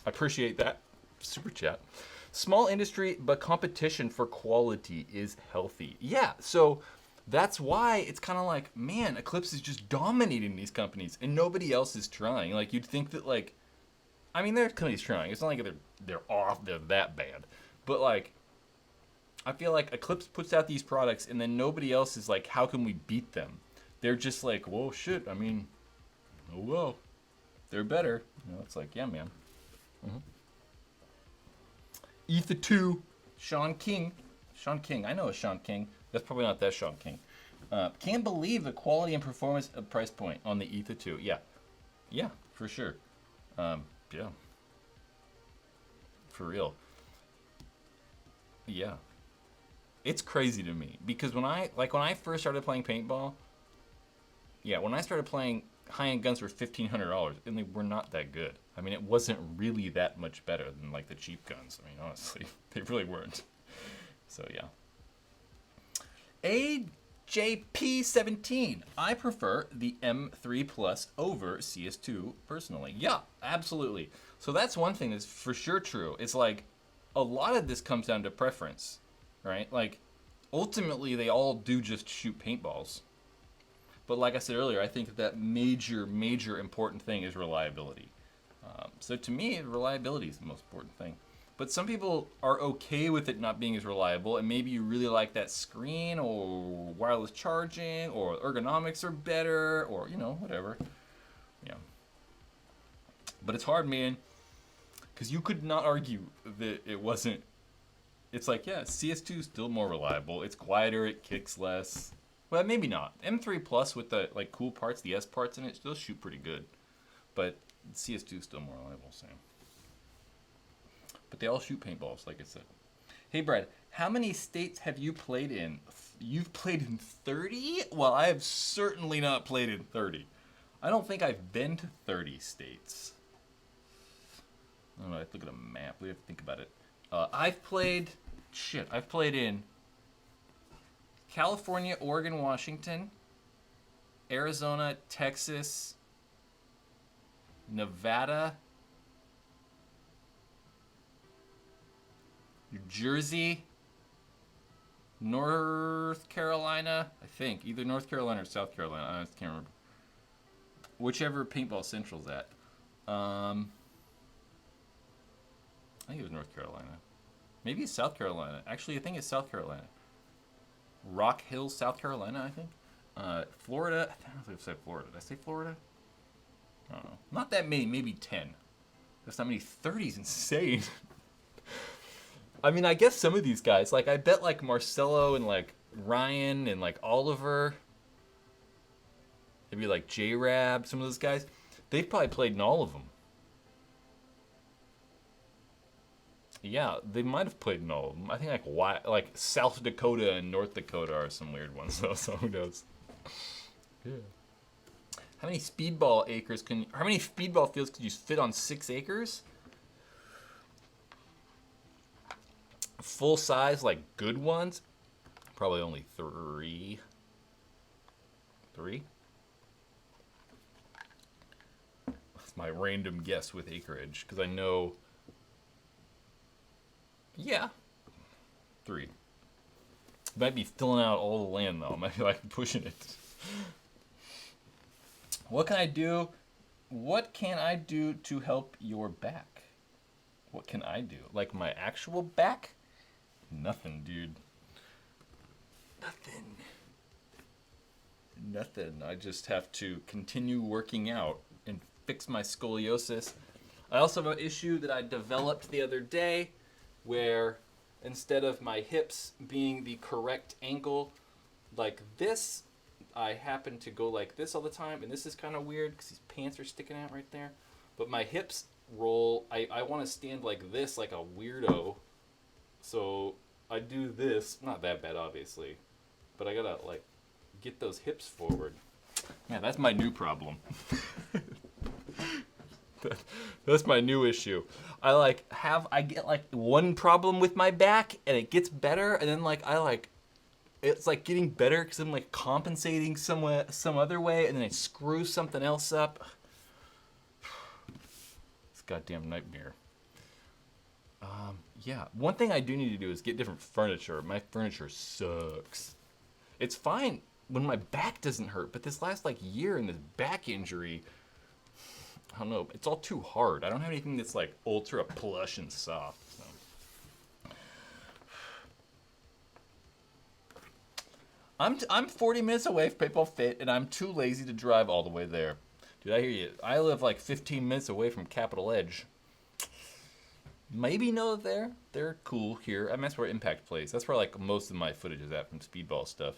I appreciate that super chat. Small industry, but competition for quality is healthy. Yeah, so that's why it's kind of like, man, Eclipse is just dominating these companies and nobody else is trying. Like, you'd think that, like, I mean, there's companies trying. It's not like they're off, they're that bad. But, like, I feel like Eclipse puts out these products and then nobody else is like, how can we beat them? They're just like, whoa, shit, I mean, oh, well, they're better. You know, it's like, yeah, man. Mm-hmm. Ether 2, Sean King. Sean King, I know a Sean King. That's probably not that Sean King. Can't believe the quality and performance of price point on the Ether 2. Yeah. Yeah, for sure. Yeah. For real. Yeah. It's crazy to me because when I first started playing paintball, when I started playing, high-end guns were $1,500 and they were not that good. I mean, it wasn't really that much better than like the cheap guns. I mean, honestly, they really weren't. So yeah. AJP17. I prefer the M3 Plus over CS2 personally. Yeah, absolutely. So that's one thing that's for sure true. It's like a lot of this comes down to preference, right? Like ultimately they all do just shoot paintballs. But like I said earlier, I think that major important thing is reliability. So to me, reliability is the most important thing. But some people are okay with it not being as reliable, and maybe you really like that screen, or wireless charging, or ergonomics are better, or, you know, whatever. Yeah. But it's hard, man, because you could not argue that it wasn't. It's like, yeah, CS2 is still more reliable. It's quieter, it kicks less. Well, maybe not. M3 Plus with the like cool parts, the S parts in it, still shoot pretty good. But CS2 is still more reliable, Sam. But they all shoot paintballs, like I said. Hey, Brad, how many states have you played in? You've played in 30? Well, I have certainly not played in 30. I don't think I've been to 30 states. I don't know, I have to look at a map. We have to think about it. I've played in California, Oregon, Washington, Arizona, Texas, Nevada, New Jersey, North Carolina, I think. Either North Carolina or South Carolina. I can't remember. Whichever Paintball Central's at. I think it was North Carolina. Maybe it's South Carolina. Actually, I think it's South Carolina. Rock Hill, South Carolina, I think. Florida. I don't think I said Florida. Did I say Florida? I don't know. Not that many, maybe 10. That's not many. 30 is insane. I mean, I guess some of these guys, like, I bet, like, Marcelo and, like, Ryan and, like, Oliver, maybe, like, J-Rab, some of those guys, they've probably played in all of them. Yeah, they might have played in all of them. I think, like South Dakota and North Dakota are some weird ones, though, so who knows. Yeah. How many speedball fields could you fit on 6 acres? Full size, like good ones, probably only 3. 3? That's my random guess with acreage, because I know. Yeah, 3. Might be filling out all the land though. Might be like pushing it. What can I do? What can I do to help your back? What can I do? Like my actual back? Nothing, dude. Nothing. I just have to continue working out and fix my scoliosis. I also have an issue that I developed the other day where instead of my hips being the correct angle like this, I happen to go like this all the time, and this is kind of weird because these pants are sticking out right there. But my hips roll, I want to stand like this, like a weirdo. So I do this, not that bad obviously, but I gotta like get those hips forward. Yeah, that's my new problem. That's my new issue. I get like one problem with my back and it gets better, and then it's like getting better because I'm like compensating some other way, and then I screw something else up. It's a goddamn nightmare. Yeah, one thing I do need to do is get different furniture. My furniture sucks. It's fine when my back doesn't hurt, but this last like year and this back injury, I don't know, it's all too hard. I don't have anything that's like ultra plush and soft. So. I'm 40 minutes away from Paintball Fit, and I'm too lazy to drive all the way there. Dude, I hear you. I live like 15 minutes away from Capitol Edge. Maybe know that they're cool here. I mean, that's where Impact plays. That's where like most of my footage is at from Speedball stuff.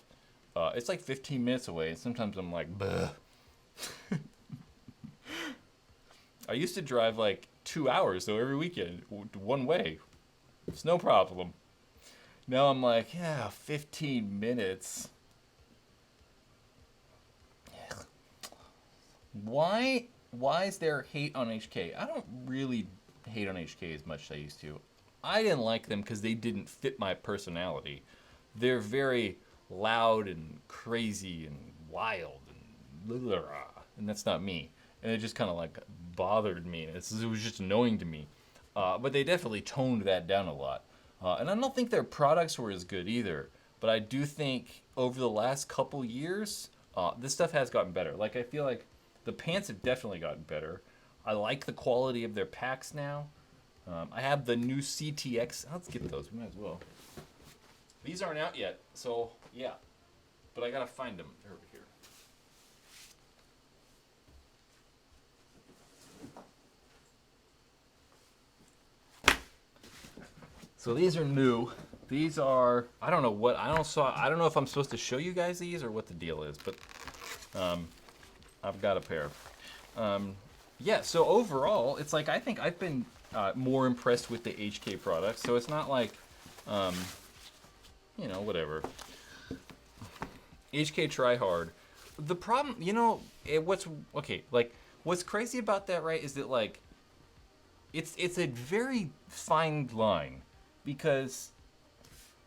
It's like 15 minutes away, and sometimes I'm like, buh. I used to drive like 2 hours though every weekend, one way. It's no problem. Now I'm like, yeah, 15 minutes. Why is there hate on HK? I don't really hate on HK as much as I used to. I didn't like them because they didn't fit my personality. They're very loud and crazy and wild and blah, blah, blah, and that's not me. And it just kind of like bothered me. It was just annoying to me. But they definitely toned that down a lot. And I don't think their products were as good either. But I do think over the last couple years, this stuff has gotten better. Like, I feel like the pants have definitely gotten better. I like the quality of their packs now. I have the new CTX. Let's get those. We might as well. These aren't out yet, so yeah. But I gotta find them. They're over here. So these are new. These are, I don't know if I'm supposed to show you guys these or what the deal is, but I've got a pair. Yeah, so overall, it's like I think I've been more impressed with the HK products. So it's not like, you know, whatever. HK try hard. The problem, you know, what's crazy about that, right, is that like, it's a very fine line, because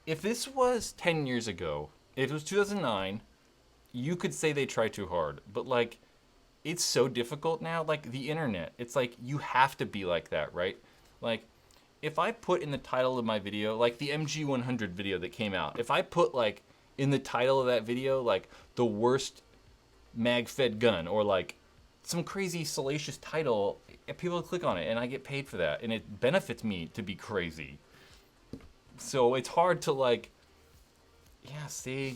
if this was 10 years ago, if it was 2009, you could say they try too hard, but like, it's so difficult now, like the internet. It's like you have to be like that, right? Like, if I put in the title of my video, like the MG100 video that came out, if I put like in the title of that video, like the worst mag-fed gun, or like some crazy salacious title, people click on it and I get paid for that, and it benefits me to be crazy. So it's hard to like, yeah, say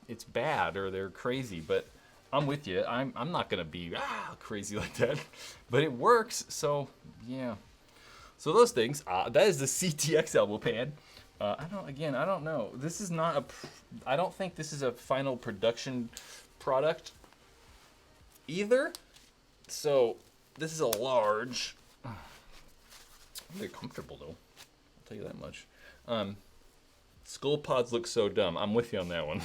it's bad or they're crazy, but I'm with you. I'm not gonna be crazy like that, but it works. So yeah. So those things. That is the CTX elbow pad. I don't know. This is not a. I don't think this is a final production product either. So this is a large. Very comfortable though. I'll tell you that much. Skull pods look so dumb. I'm with you on that one.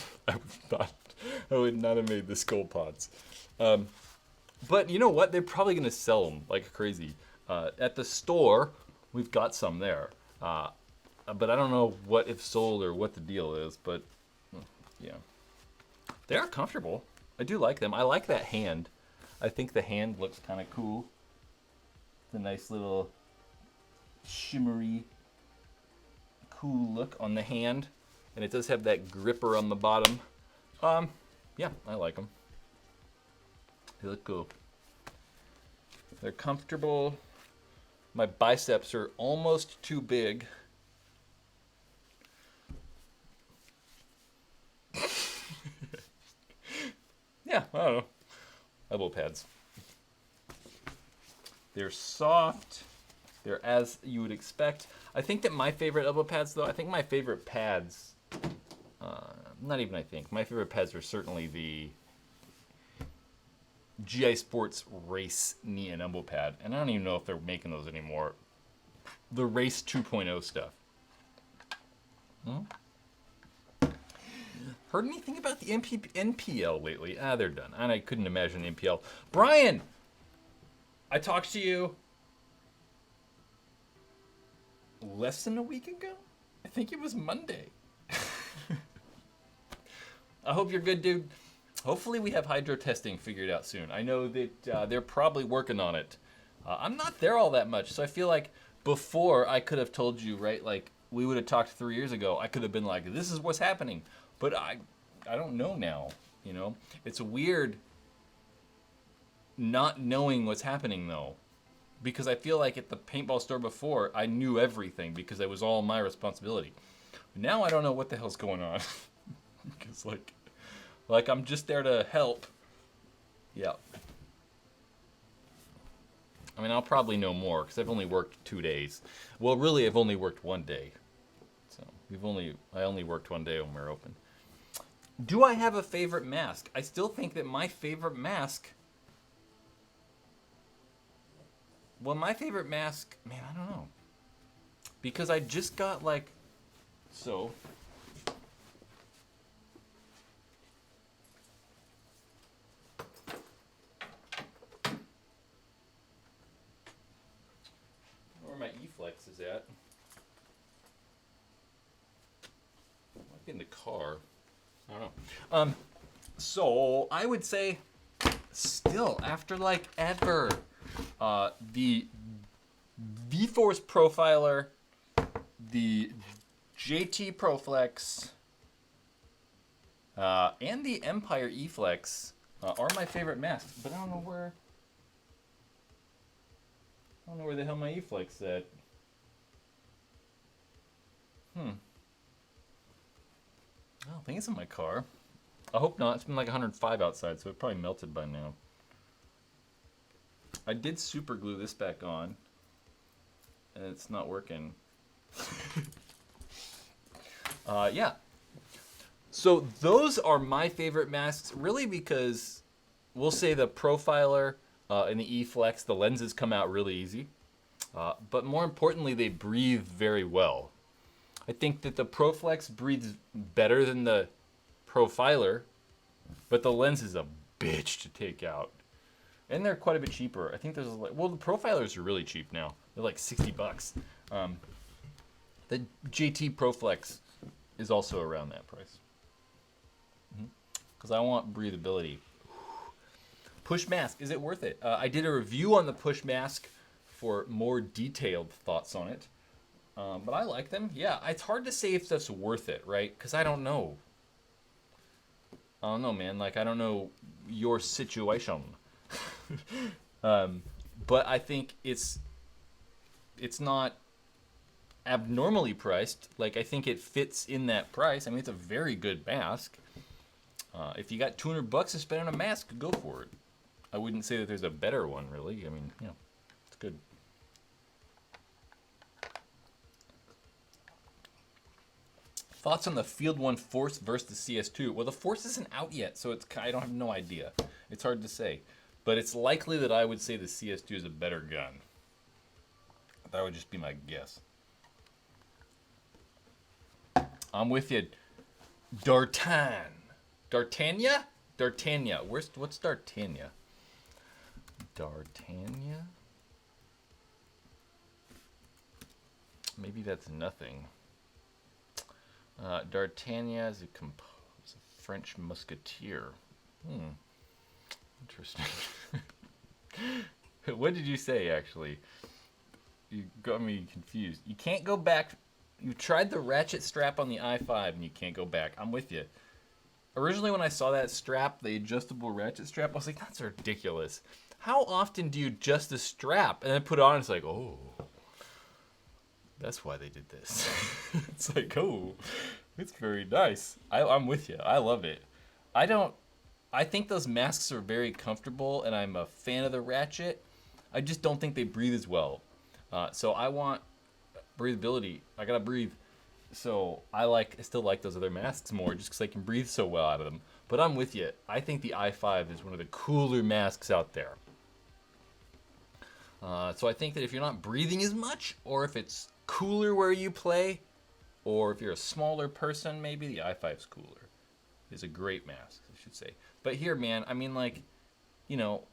I would not have made the skull pods. But you know what? They're probably going to sell them like crazy. At the store, we've got some there. But I don't know what if sold or what the deal is. But yeah, they are comfortable. I do like them. I like that hand. I think the hand looks kind of cool. It's a nice little shimmery, cool look on the hand. And it does have that gripper on the bottom. Yeah, I like them. They look cool. They're comfortable. My biceps are almost too big. Yeah, I don't know. Elbow pads. They're soft. They're as you would expect. I think that my favorite elbow pads, though, I think my favorite pads, not even I think, my favorite pads are certainly the GI Sports Race knee and elbow pad. And I don't even know if they're making those anymore. The Race 2.0 stuff. Heard anything about the NPL lately? They're done. And I couldn't imagine NPL. Brian! I talked to you less than a week ago? I think it was Monday. I hope you're good, dude. Hopefully we have hydro testing figured out soon. I know that they're probably working on it. I'm not there all that much, so I feel like before I could have told you, right? Like, we would have talked 3 years ago. I could have been like, this is what's happening. But I don't know now, you know? It's weird not knowing what's happening, though. Because I feel like at the paintball store before, I knew everything because it was all my responsibility. Now I don't know what the hell's going on. Because, like I'm just there to help. Yeah. I mean, I'll probably know more because I've only worked 2 days. Well, really, I've only worked 1 day. So I only worked 1 day when we were open. Do I have a favorite mask? I still think that my favorite mask. Well, my favorite mask, man, I don't know. Because I just got so E-Flex is at. Might be in the car. I don't know. So I would say, still after like ever, the V-Force Profiler, the JT ProFlex, and the Empire E-Flex are my favorite masks. But I don't know where. I don't know where the hell my E-Flex is at. I don't think it's in my car. I hope not. It's been like 105 outside, so it probably melted by now. I did super glue this back on, and it's not working. Yeah. So those are my favorite masks, really, because we'll say the Profiler and the E-Flex, the lenses come out really easy. But more importantly, they breathe very well. I think that the ProFlex breathes better than the Profiler, but the lens is a bitch to take out. And they're quite a bit cheaper. I think there's like, well, the Profilers are really cheap now. They're like $60. The JT ProFlex is also around that price. Because I want breathability. Push mask, is it worth it? I did a review on the push mask for more detailed thoughts on it. But I like them. Yeah, it's hard to say if that's worth it, right? Because I don't know. I don't know, man. Like, I don't know your situation. But I think it's not abnormally priced. Like, I think it fits in that price. I mean, it's a very good mask. If you got $200 to spend on a mask, go for it. I wouldn't say that there's a better one, really. I mean, you know, it's good. Thoughts on the Field 1 Force versus the CS2? Well, the Force isn't out yet, so I don't have no idea. It's hard to say. But it's likely that I would say the CS2 is a better gun. That would just be my guess. I'm with you. D'Artagnan. D'Artagnan? D'Artagnan. What's D'Artagnan? D'Artagnan? Maybe that's nothing. D'Artagnan is a French musketeer. Interesting. What did you say, actually? You got me confused. You can't go back. You tried the ratchet strap on the i5 and you can't go back. I'm with you. Originally, when I saw that strap, the adjustable ratchet strap, I was like, that's ridiculous. How often do you adjust the strap and then put it on? It's like, oh, that's why they did this. It's like, oh, it's very nice. I'm with you. I love it. I think those masks are very comfortable, and I'm a fan of the ratchet. I just don't think they breathe as well. So I want breathability. I gotta breathe. So I still like those other masks more, just because I can breathe so well out of them. But I'm with you. I think the i5 is one of the cooler masks out there. So I think that if you're not breathing as much, or if it's cooler where you play, or if you're a smaller person, maybe the i5's cooler. It's a great mask, I should say. But here, man, I mean, like, you know,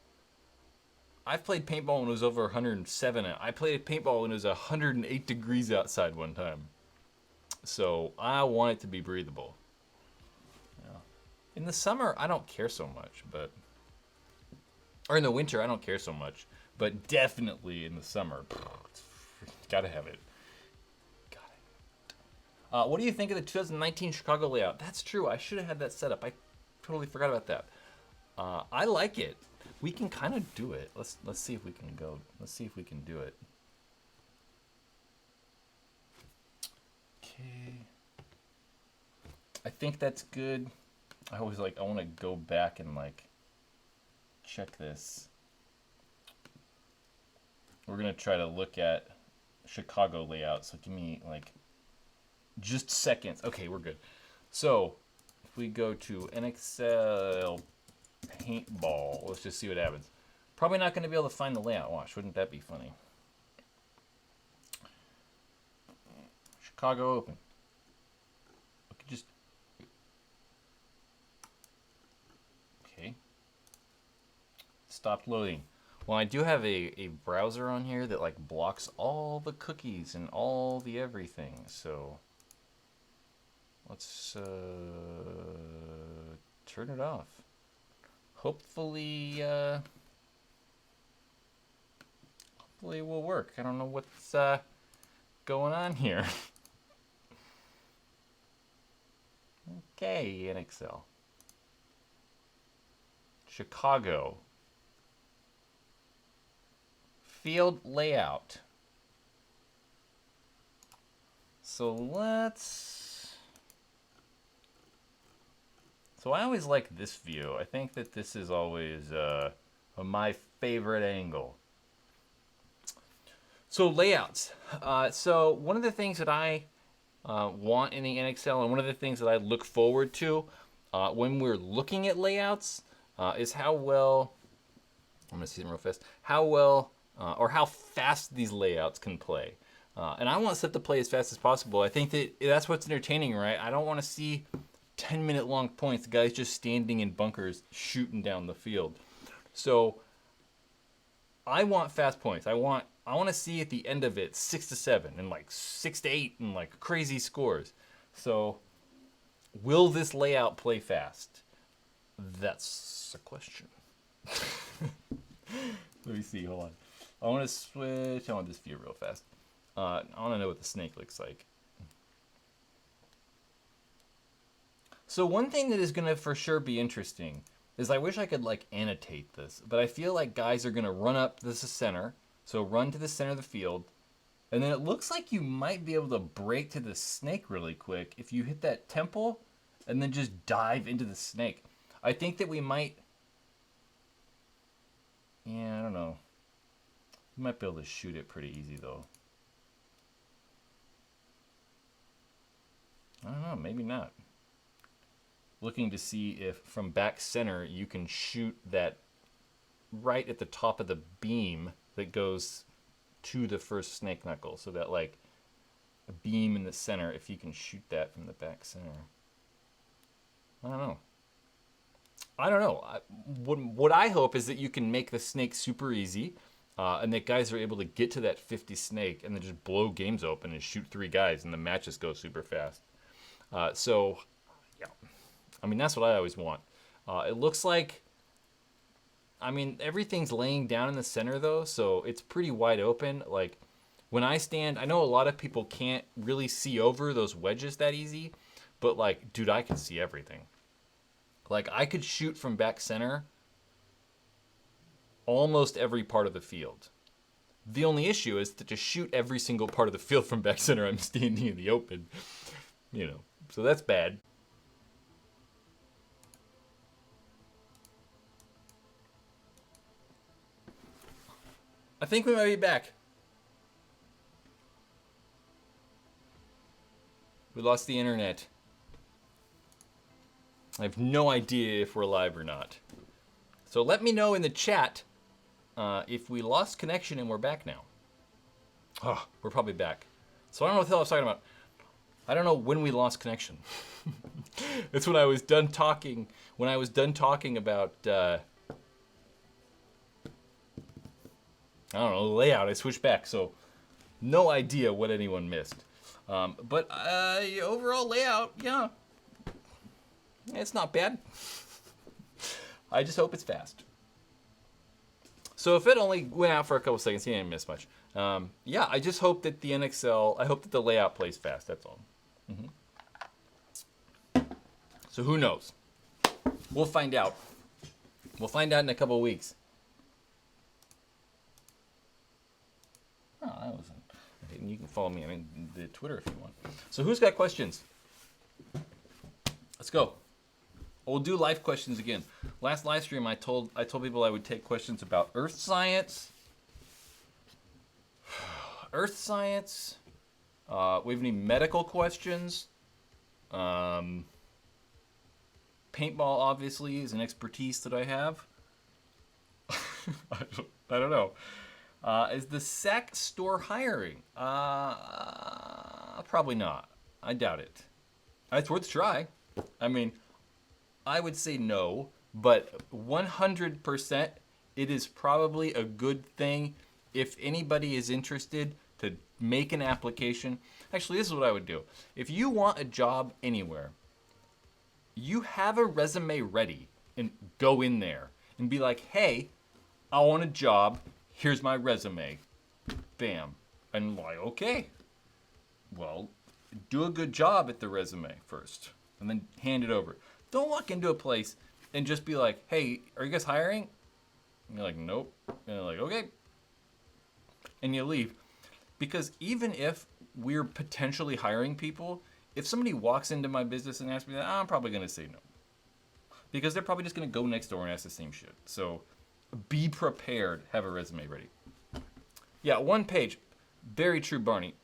I've played paintball when it was over 107. I played paintball when it was 108 degrees outside one time. So I want it to be breathable. Yeah. In the summer, I don't care so much, or in the winter, I don't care so much. But definitely in the summer, gotta have it. What do you think of the 2019 Chicago layout? That's true. I should have had that set up. I totally forgot about that. I like it. We can kind of do it. Let's see if we can go. Let's see if we can do it. Okay. I think that's good. I want to go back and like check this. We're gonna try to look at Chicago layout. So give me like just seconds. Okay, we're good. So if we go to NXL Paintball, let's just see what happens. Probably not going to be able to find the layout. Watch, wouldn't that be funny? Chicago open. Just okay. Stopped loading. Well, I do have a browser on here that like blocks all the cookies and all the everything. So let's turn it off. Hopefully, hopefully it will work. I don't know what's going on here. Okay, in Excel. Chicago. Field layout. So I always like this view. I think that this is always my favorite angle. So layouts. So one of the things that I want in the NXL, and one of the things that I look forward to when we're looking at layouts is how well, I'm going to see them real fast, how well or how fast these layouts can play. And I want stuff to play as fast as possible. I think that that's what's entertaining, right? I don't want to see 10-minute long points, guys just standing in bunkers shooting down the field. So I want fast points. I want to see at the end of it 6 to 7 and like 6 to 8 and like crazy scores. So will this layout play fast? That's a question. Let me see, hold on. I want to switch on this view real fast. I want to know what the snake looks like. So one thing that is going to for sure be interesting is I wish I could like annotate this, but I feel like guys are going to run up this center. So run to the center of the field, and then it looks like you might be able to break to the snake really quick if you hit that temple and then just dive into the snake. I think that we might, yeah, I don't know. We might be able to shoot it pretty easy though. I don't know, maybe not. Looking to see if from back center you can shoot that right at the top of the beam that goes to the first snake knuckle. So that like a beam in the center, if you can shoot that from the back center. I don't know. What I hope is that you can make the snake super easy and that guys are able to get to that 50 snake and then just blow games open and shoot 3 guys and the matches go super fast. So, yeah. I mean, that's what I always want. It looks like, I mean, everything's laying down in the center though, so it's pretty wide open. Like, when I stand, I know a lot of people can't really see over those wedges that easy, but like, dude, I can see everything. Like, I could shoot from back center almost every part of the field. The only issue is that to shoot every single part of the field from back center, I'm standing in the open, you know, so that's bad. I think we might be back. We lost the internet. I have no idea if we're live or not. So let me know in the chat if we lost connection and we're back now. Oh, we're probably back. So I don't know what the hell I was talking about. I don't know when we lost connection. It's when I was done talking. When I was done talking about I don't know, the layout, I switched back, so no idea what anyone missed. But overall layout, yeah, it's not bad. I just hope it's fast. So if it only went out for a couple seconds, you didn't miss much. Yeah, I just hope that the NXL, I hope that the layout plays fast, that's all. So who knows? We'll find out. We'll find out in a couple of weeks. Oh, that wasn't. You can follow me on the Twitter if you want. So who's got questions? Let's go. We'll do live questions again. Last live stream, I told people I would take questions about earth science. Earth science. We have any medical questions? Paintball obviously is an expertise that I have. I don't know. Is the SAC store hiring? Probably not. I doubt it. It's worth a try. I mean, I would say no, but 100% it is probably a good thing if anybody is interested to make an application. Actually, this is what I would do. If you want a job anywhere, you have a resume ready and go in there and be like, hey, I want a job. Here's my resume. Bam. And like, okay, well, do a good job at the resume first and then hand it over. Don't walk into a place and just be like, hey, are you guys hiring? And you're like, nope. And they're like, okay. And you leave. Because even if we're potentially hiring people, if somebody walks into my business and asks me that, I'm probably going to say no. Because they're probably just going to go next door and ask the same shit. So be prepared. Have a resume ready. Yeah, 1 page. Very true, Barney.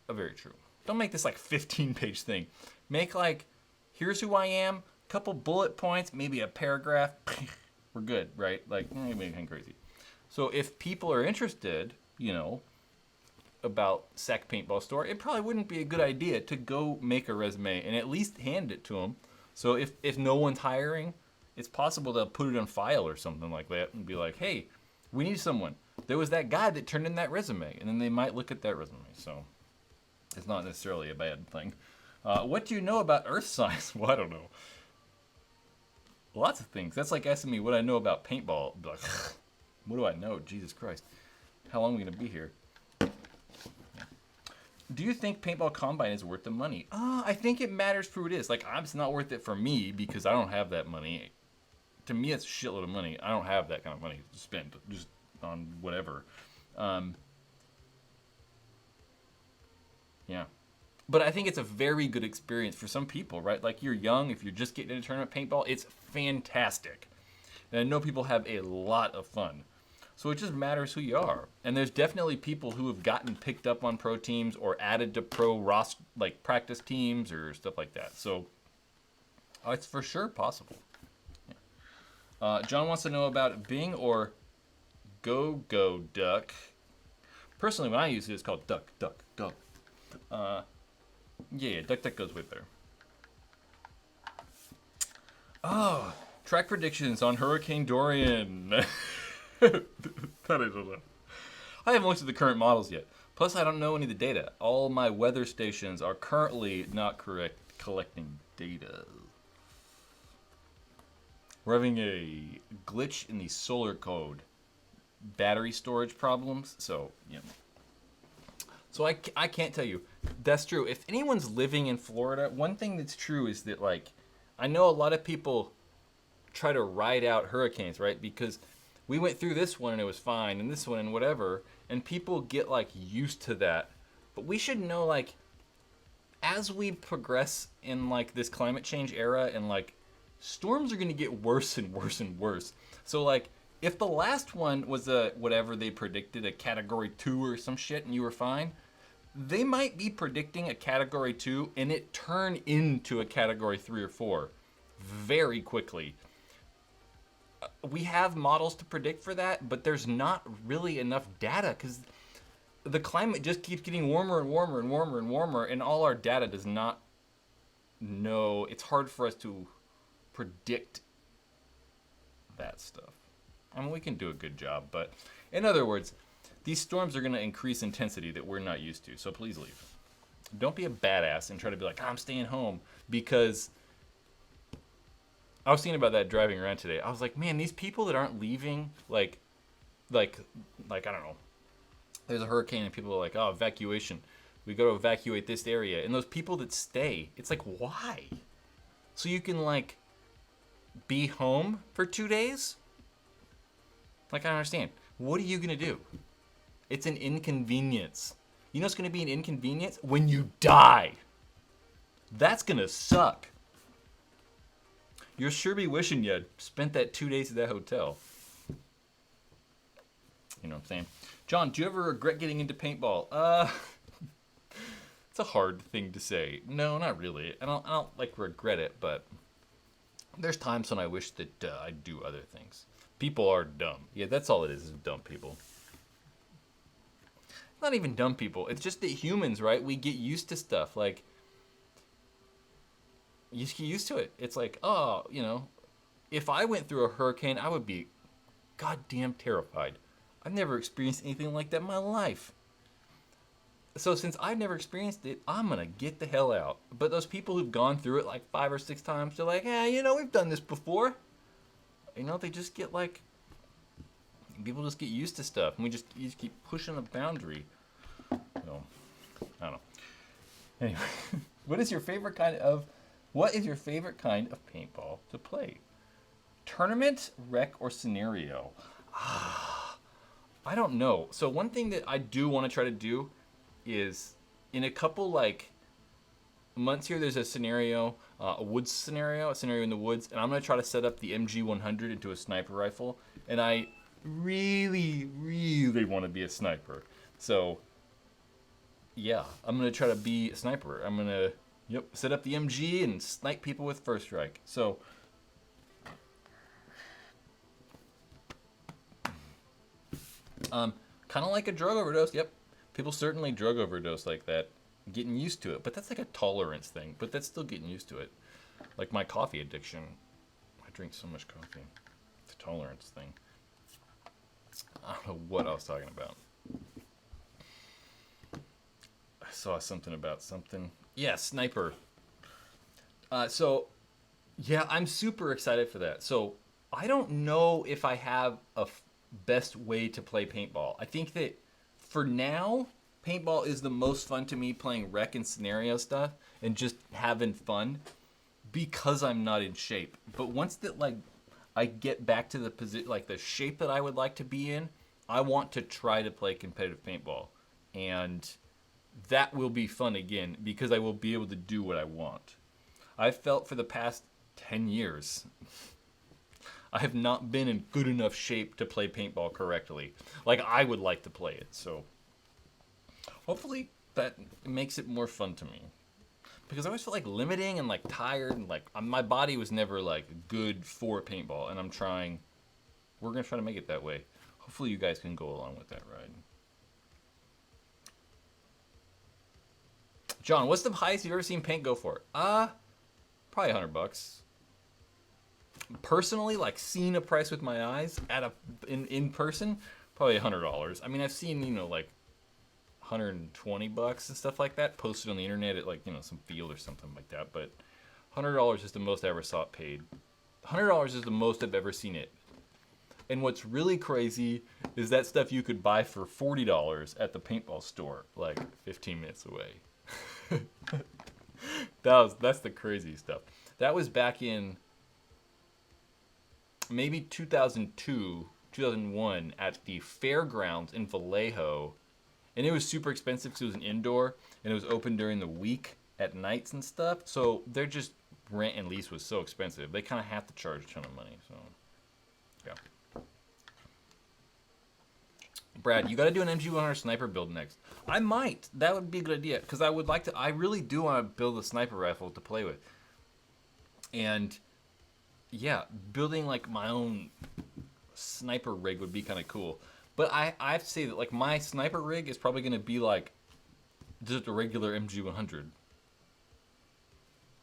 Very true. Don't make this like 15-page thing. Make like, here's who I am, couple bullet points, maybe a paragraph. We're good, right? Like, anything crazy. So if people are interested, you know, about Sack Paintball Store, it probably wouldn't be a good idea to go make a resume and at least hand it to them. So if no one's hiring, it's possible they'll put it on file or something like that and be like, hey, we need someone. There was that guy that turned in that resume, and then they might look at that resume. So it's not necessarily a bad thing. What do you know about earth science? Well, I don't know. Lots of things. That's like asking me what I know about paintball. I'd be like, what do I know? Jesus Christ. How long are we going to be here? Do you think Paintball Combine is worth the money? I think it matters for who it is. Like, it's not worth it for me because I don't have that money. To me, it's a shitload of money. I don't have that kind of money to spend just on whatever. Yeah. But I think it's a very good experience for some people, right? Like, you're young, if you're just getting into tournament paintball, it's fantastic. And I know people have a lot of fun. So it just matters who you are. And there's definitely people who have gotten picked up on pro teams or added to pro roster, like practice teams or stuff like that. So it's for sure possible. Yeah. John wants to know about Bing or Go Duck. Personally, when I use it, it's called Duck. Yeah, Duck goes way better. Oh, track predictions on Hurricane Dorian. That I don't know. I haven't looked at the current models yet. Plus, I don't know any of the data. All my weather stations are currently not collecting data. We're having a glitch in the solar code. Battery storage problems. So, you know. So I can't tell you. That's true. If anyone's living in Florida, one thing that's true is that, like, I know a lot of people try to ride out hurricanes, right? Because we went through this one and it was fine, and this one and whatever, and people get, like, used to that. But we should know, like, as we progress in, like, this climate change era, and, like, storms are going to get worse and worse and worse. So, like, if the last one was a, whatever they predicted, a Category 2 or some shit, and you were fine, they might be predicting a Category 2, and it turn into a Category 3 or 4 very quickly. We have models to predict for that, but there's not really enough data because the climate just keeps getting warmer and warmer and warmer and warmer, and all our data does not know. It's hard for us to predict that stuff. I mean, we can do a good job, but in other words, these storms are going to increase intensity that we're not used to, so please leave. Don't be a badass and try to be like, I'm staying home, because I was thinking about that driving around today. I was like, man, these people that aren't leaving, like I don't know, there's a hurricane and people are like, oh, evacuation. We got to evacuate this area. And those people that stay, it's like, why? So you can, like, be home for 2 days? Like, I don't understand. What are you going to do? It's an inconvenience. You know what's going to be an inconvenience? When you die. That's going to suck. You'll sure be wishing you spent that 2 days at that hotel. You know what I'm saying? John, do you ever regret getting into paintball? It's a hard thing to say. No, not really. I don't like regret it, but there's times when I wish that I'd do other things. People are dumb. Yeah, that's all it is dumb people. Not even dumb people. It's just that humans, right? We get used to stuff. Like, you just get used to it. It's like, oh, you know, if I went through a hurricane, I would be goddamn terrified. I've never experienced anything like that in my life. So since I've never experienced it, I'm gonna get the hell out. But those people who've gone through it like 5 or 6 times, they're like, yeah, you know, we've done this before. You know, they just get like, people just get used to stuff, and you just keep pushing the boundary. So, I don't know. Anyway, what is your favorite kind of paintball to play? Tournament, rec, or scenario? I don't know. So one thing that I do want to try to do is in a couple like months here, there's a scenario, a scenario in the woods, and I'm going to try to set up the MG100 into a sniper rifle, and I really, really want to be a sniper. So yeah, I'm going to try to be a sniper. I'm going to set up the MG and snipe people with first strike. So kind of like a drug overdose. Yep. People certainly drug overdose like that, getting used to it. But that's like a tolerance thing. But that's still getting used to it. Like my coffee addiction. I drink so much coffee. It's a tolerance thing. I don't know what I was talking about. I saw something about something. Yeah, sniper. So, yeah, I'm super excited for that. So, I don't know if I have a best way to play paintball. I think that for now, paintball is the most fun to me, playing rec and scenario stuff and just having fun because I'm not in shape. But once that like I get back to the position, like the shape that I would like to be in, I want to try to play competitive paintball, and that will be fun again because I will be able to do what I want. I've felt for the past 10 years I have not been in good enough shape to play paintball correctly, like I would like to play it. So hopefully that makes it more fun to me, because I always felt like limiting and like tired, and like my body was never like good for paintball, and we're gonna try to make it that way. Hopefully you guys can go along with that ride. John, what's the highest you've ever seen paint go for? Probably $100. Personally, like seeing a price with my eyes in person, probably $100. I mean, I've seen, like $120 and stuff like that posted on the internet at like, some field or something like that. But $100 is the most I ever saw it paid. $100 is the most I've ever seen it. And what's really crazy is that stuff you could buy for $40 at the paintball store, like 15 minutes away. That's the crazy stuff. That was back in maybe 2002, 2001 at the fairgrounds in Vallejo. And it was super expensive because it was an indoor, and it was open during the week at nights and stuff. So their just rent and lease was so expensive. They kind of have to charge a ton of money. So, yeah. Brad, you got to do an MG100 sniper build next. I might. That would be a good idea, because I would like to. I really do want to build a sniper rifle to play with. And yeah, building like my own sniper rig would be kind of cool. But I have to say that like my sniper rig is probably going to be like just a regular MG100.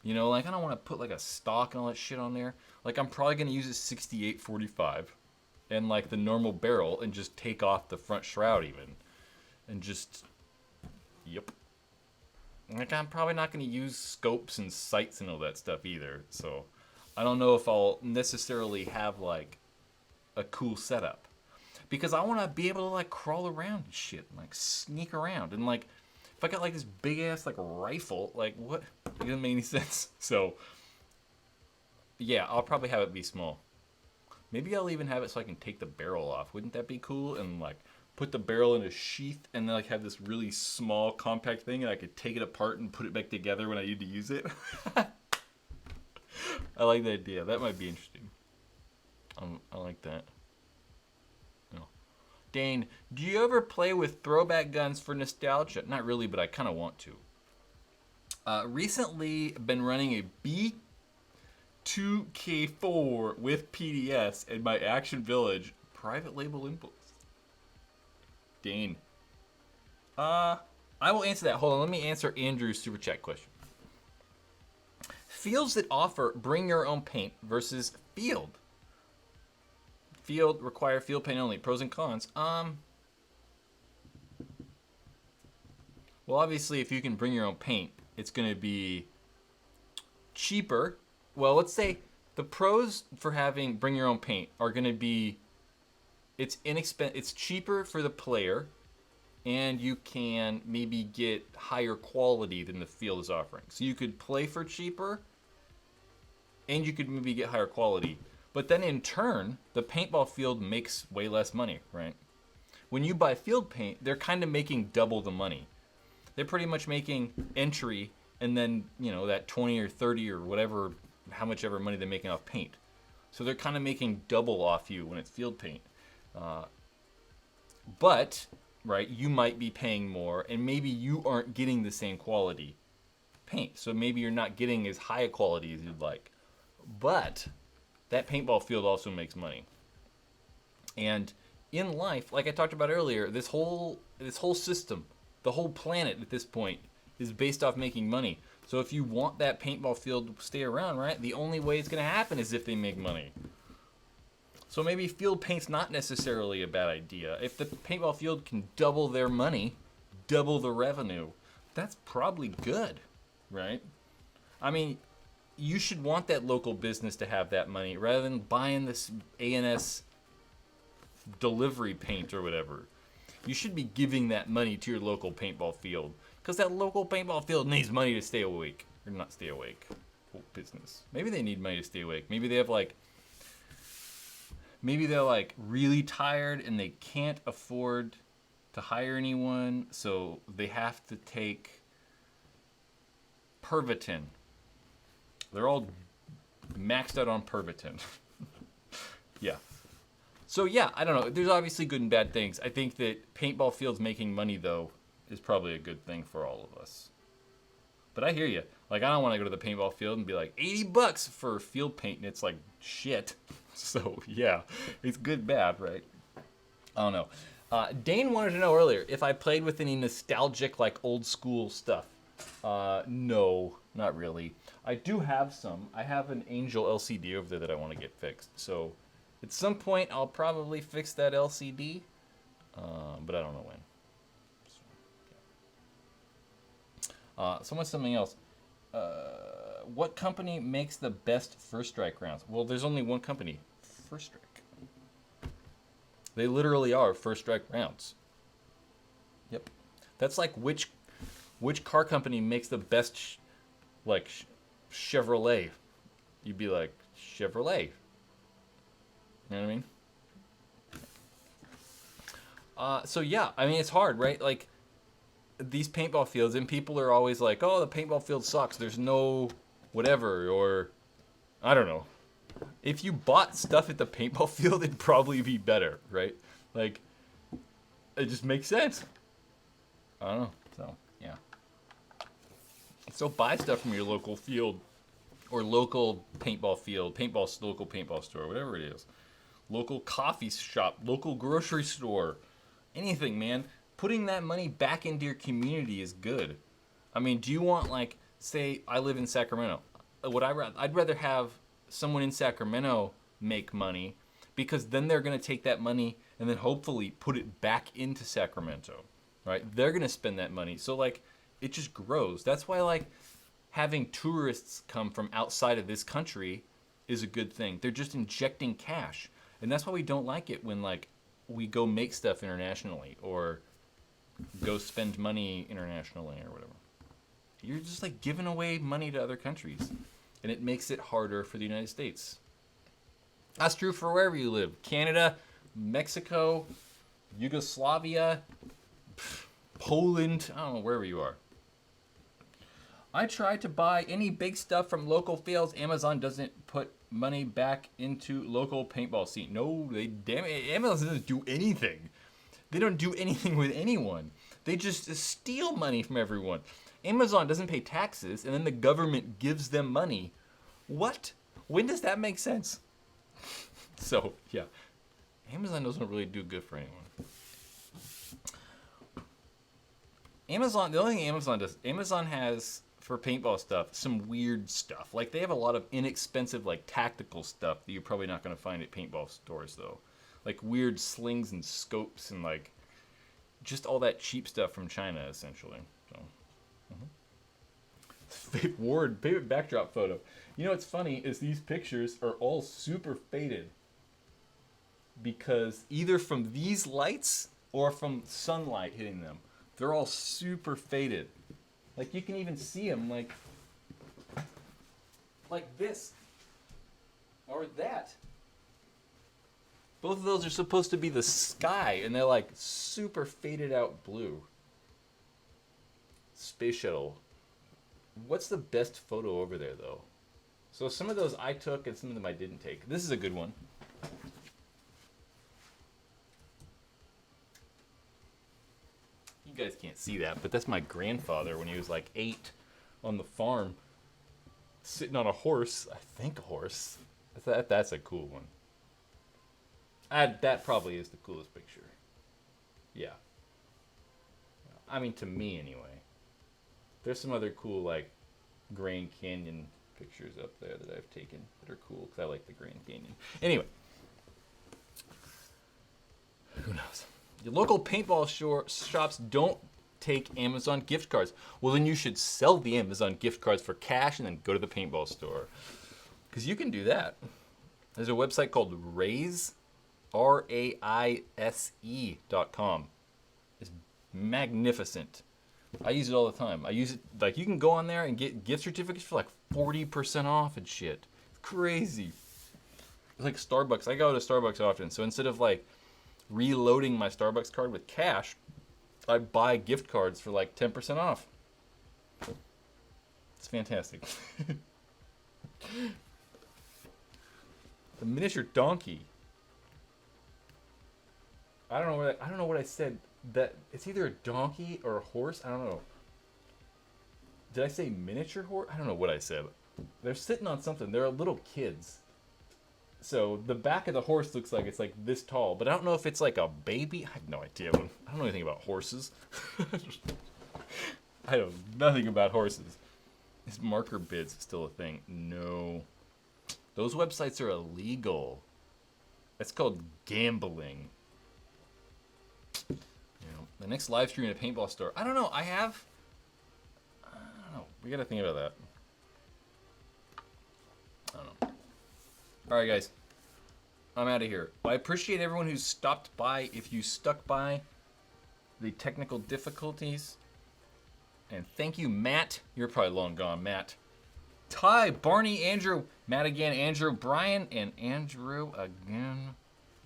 Like I don't want to put like a stock and all that shit on there. Like I'm probably going to use a 68-45 and like the normal barrel and just take off the front shroud even. And just, yep. Like I'm probably not going to use scopes and sights and all that stuff either. So I don't know if I'll necessarily have like a cool setup. Because I want to be able to like crawl around and shit, and like sneak around, and like if I got like this big ass like rifle, like what? It doesn't make any sense. So yeah, I'll probably have it be small. Maybe I'll even have it so I can take the barrel off. Wouldn't that be cool? And like put the barrel in a sheath, and then like have this really small compact thing, and I could take it apart and put it back together when I need to use it. I like the idea. That might be interesting. I like that. Dane, do you ever play with throwback guns for nostalgia? Not really, but I kind of want to. Recently, been running a B2K4 with PDS in my Action Village private label impulse. Dane. I will answer that. Hold on, let me answer Andrew's super chat question. Fields that offer bring your own paint versus fields field require field paint only. Pros and cons. Well, obviously, if you can bring your own paint, it's going to be cheaper. Well, let's say the pros for having bring your own paint are going to be it's cheaper for the player, and you can maybe get higher quality than the field is offering. So you could play for cheaper, and you could maybe get higher quality. But then in turn, the paintball field makes way less money, right? When you buy field paint, they're kind of making double the money. They're pretty much making entry and then, that 20 or 30 or whatever, how much ever money they're making off paint. So they're kind of making double off you when it's field paint. But, right, you might be paying more, and maybe you aren't getting the same quality paint. So maybe you're not getting as high a quality as you'd like. But that paintball field also makes money. And in life, like I talked about earlier, this whole system, the whole planet at this point, is based off making money. So if you want that paintball field to stay around, right, the only way it's going to happen is if they make money. So maybe field paint's not necessarily a bad idea. If the paintball field can double their money, double the revenue, that's probably good, right? I mean, you should want that local business to have that money rather than buying this ANS delivery paint or whatever. You should be giving that money to your local paintball field, because that local paintball field needs money to stay awake. Or not stay awake. Business. Maybe they need money to stay awake. Maybe they have maybe they're really tired and they can't afford to hire anyone, so they have to take Pervitin. They're all maxed out on Pervitin. Yeah. So yeah, I don't know. There's obviously good and bad things. I think that paintball fields making money, though, is probably a good thing for all of us. But I hear you. I don't want to go to the paintball field and be like, $80 for field paint, and it's like shit. So yeah, it's good, bad, right? I don't know. Dane wanted to know earlier if I played with any nostalgic, old school stuff. No, not really. I do have some. I have an Angel LCD over there that I want to get fixed. So at some point, I'll probably fix that LCD, but I don't know when. So what's something else? What company makes the best First Strike rounds? Well, there's only one company, First Strike. They literally are First Strike rounds. Yep. That's like which car company makes the best, Chevrolet? You'd be like, Chevrolet. You know what I mean? So yeah, I mean, it's hard, right? These paintball fields, and people are always like, oh, the paintball field sucks. There's no whatever, or I don't know. If you bought stuff at the paintball field, it'd probably be better, right? It just makes sense. I don't know. So, yeah. So buy stuff from your local field or local paintball field, local paintball store, whatever it is. Local coffee shop, local grocery store, anything, man. Putting that money back into your community is good. I mean, do you want, say I live in Sacramento. I'd rather have someone in Sacramento make money, because then they're going to take that money and then hopefully put it back into Sacramento, right? They're going to spend that money. So, it just grows. That's why, having tourists come from outside of this country is a good thing. They're just injecting cash. And that's why we don't like it when, we go make stuff internationally or go spend money internationally or whatever. You're just giving away money to other countries, and it makes it harder for the United States. That's true for wherever you live. Canada, Mexico, Yugoslavia, Poland, I don't know, wherever you are. I try to buy any big stuff from local fields. Amazon doesn't put money back into local paintball scene. No, Amazon doesn't do anything. They don't do anything with anyone. They just steal money from everyone. Amazon doesn't pay taxes, and then the government gives them money. What? When does that make sense? So, yeah. Amazon doesn't really do good for anyone. The only thing Amazon does, Amazon has, for paintball stuff, some weird stuff. They have a lot of inexpensive, tactical stuff that you're probably not going to find at paintball stores, though. like weird slings and scopes and like just all that cheap stuff from China, essentially. So, favorite backdrop photo. You know what's funny is these pictures are all super faded because either from these lights or from sunlight hitting them, they're all super faded. Like you can even see them like this or that. Both of those are supposed to be the sky, and they're like super faded out blue. Space shuttle. What's the best photo over there, though? So some of those I took, and some of them I didn't take. This is a good one. You guys can't see that, but that's my grandfather when he was like 8 on the farm, sitting on a horse. I think a horse. That's a cool one. That probably is the coolest picture. Yeah. I mean, to me anyway. There's some other cool like Grand Canyon pictures up there that I've taken that are cool because I like the Grand Canyon. Anyway. Who knows? Your local paintball shops don't take Amazon gift cards. Well, then you should sell the Amazon gift cards for cash and then go to the paintball store. Because you can do that. There's a website called Raise, RAISE.com. It's magnificent. I use it all the time. I use it, like, you can go on there and get gift certificates for like 40% off and shit. It's crazy. It's like Starbucks. I go to Starbucks often. So instead of like reloading my Starbucks card with cash, I buy gift cards for like 10% off. It's fantastic. The miniature donkey. I don't know what I said. That it's either a donkey or a horse. I don't know. Did I say miniature horse? I don't know what I said. They're sitting on something. They're little kids. So the back of the horse looks like it's like this tall, but I don't know if it's like a baby. I have no idea. I don't know anything about horses. I know nothing about horses. Is marker bids still a thing? No. Those websites are illegal. That's called gambling. The next live stream at a paintball store. I don't know. I don't know. We got to think about that. I don't know. All right, guys. I'm out of here. I appreciate everyone who's stopped by. If you stuck by the technical difficulties. And thank you, Matt. You're probably long gone, Matt. Ty, Barney, Andrew, Matt again, Andrew, Brian, and Andrew again.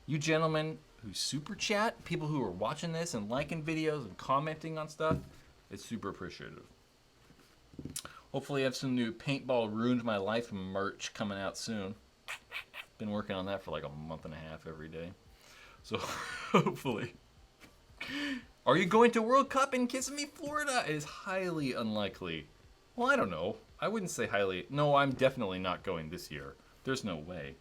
You gentlemen who super chat, people who are watching this and liking videos and commenting on stuff, it's super appreciative. Hopefully I have some new Paintball Ruined My Life merch coming out soon. Been working on that for like a month and a half every day. So hopefully. Are you going to World Cup in Kissimmee, Florida? It is highly unlikely. Well, I don't know. I wouldn't say highly. No, I'm definitely not going this year. There's no way.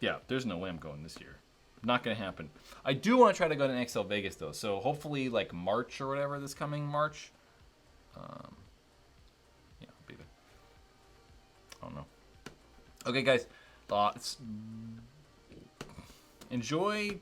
Yeah, there's no way I'm going this year. Not going to happen. I do want to try to go to XL Vegas, though. So hopefully, like, March or whatever, this coming March. Yeah, I'll be there. I don't know. Okay, guys. Enjoy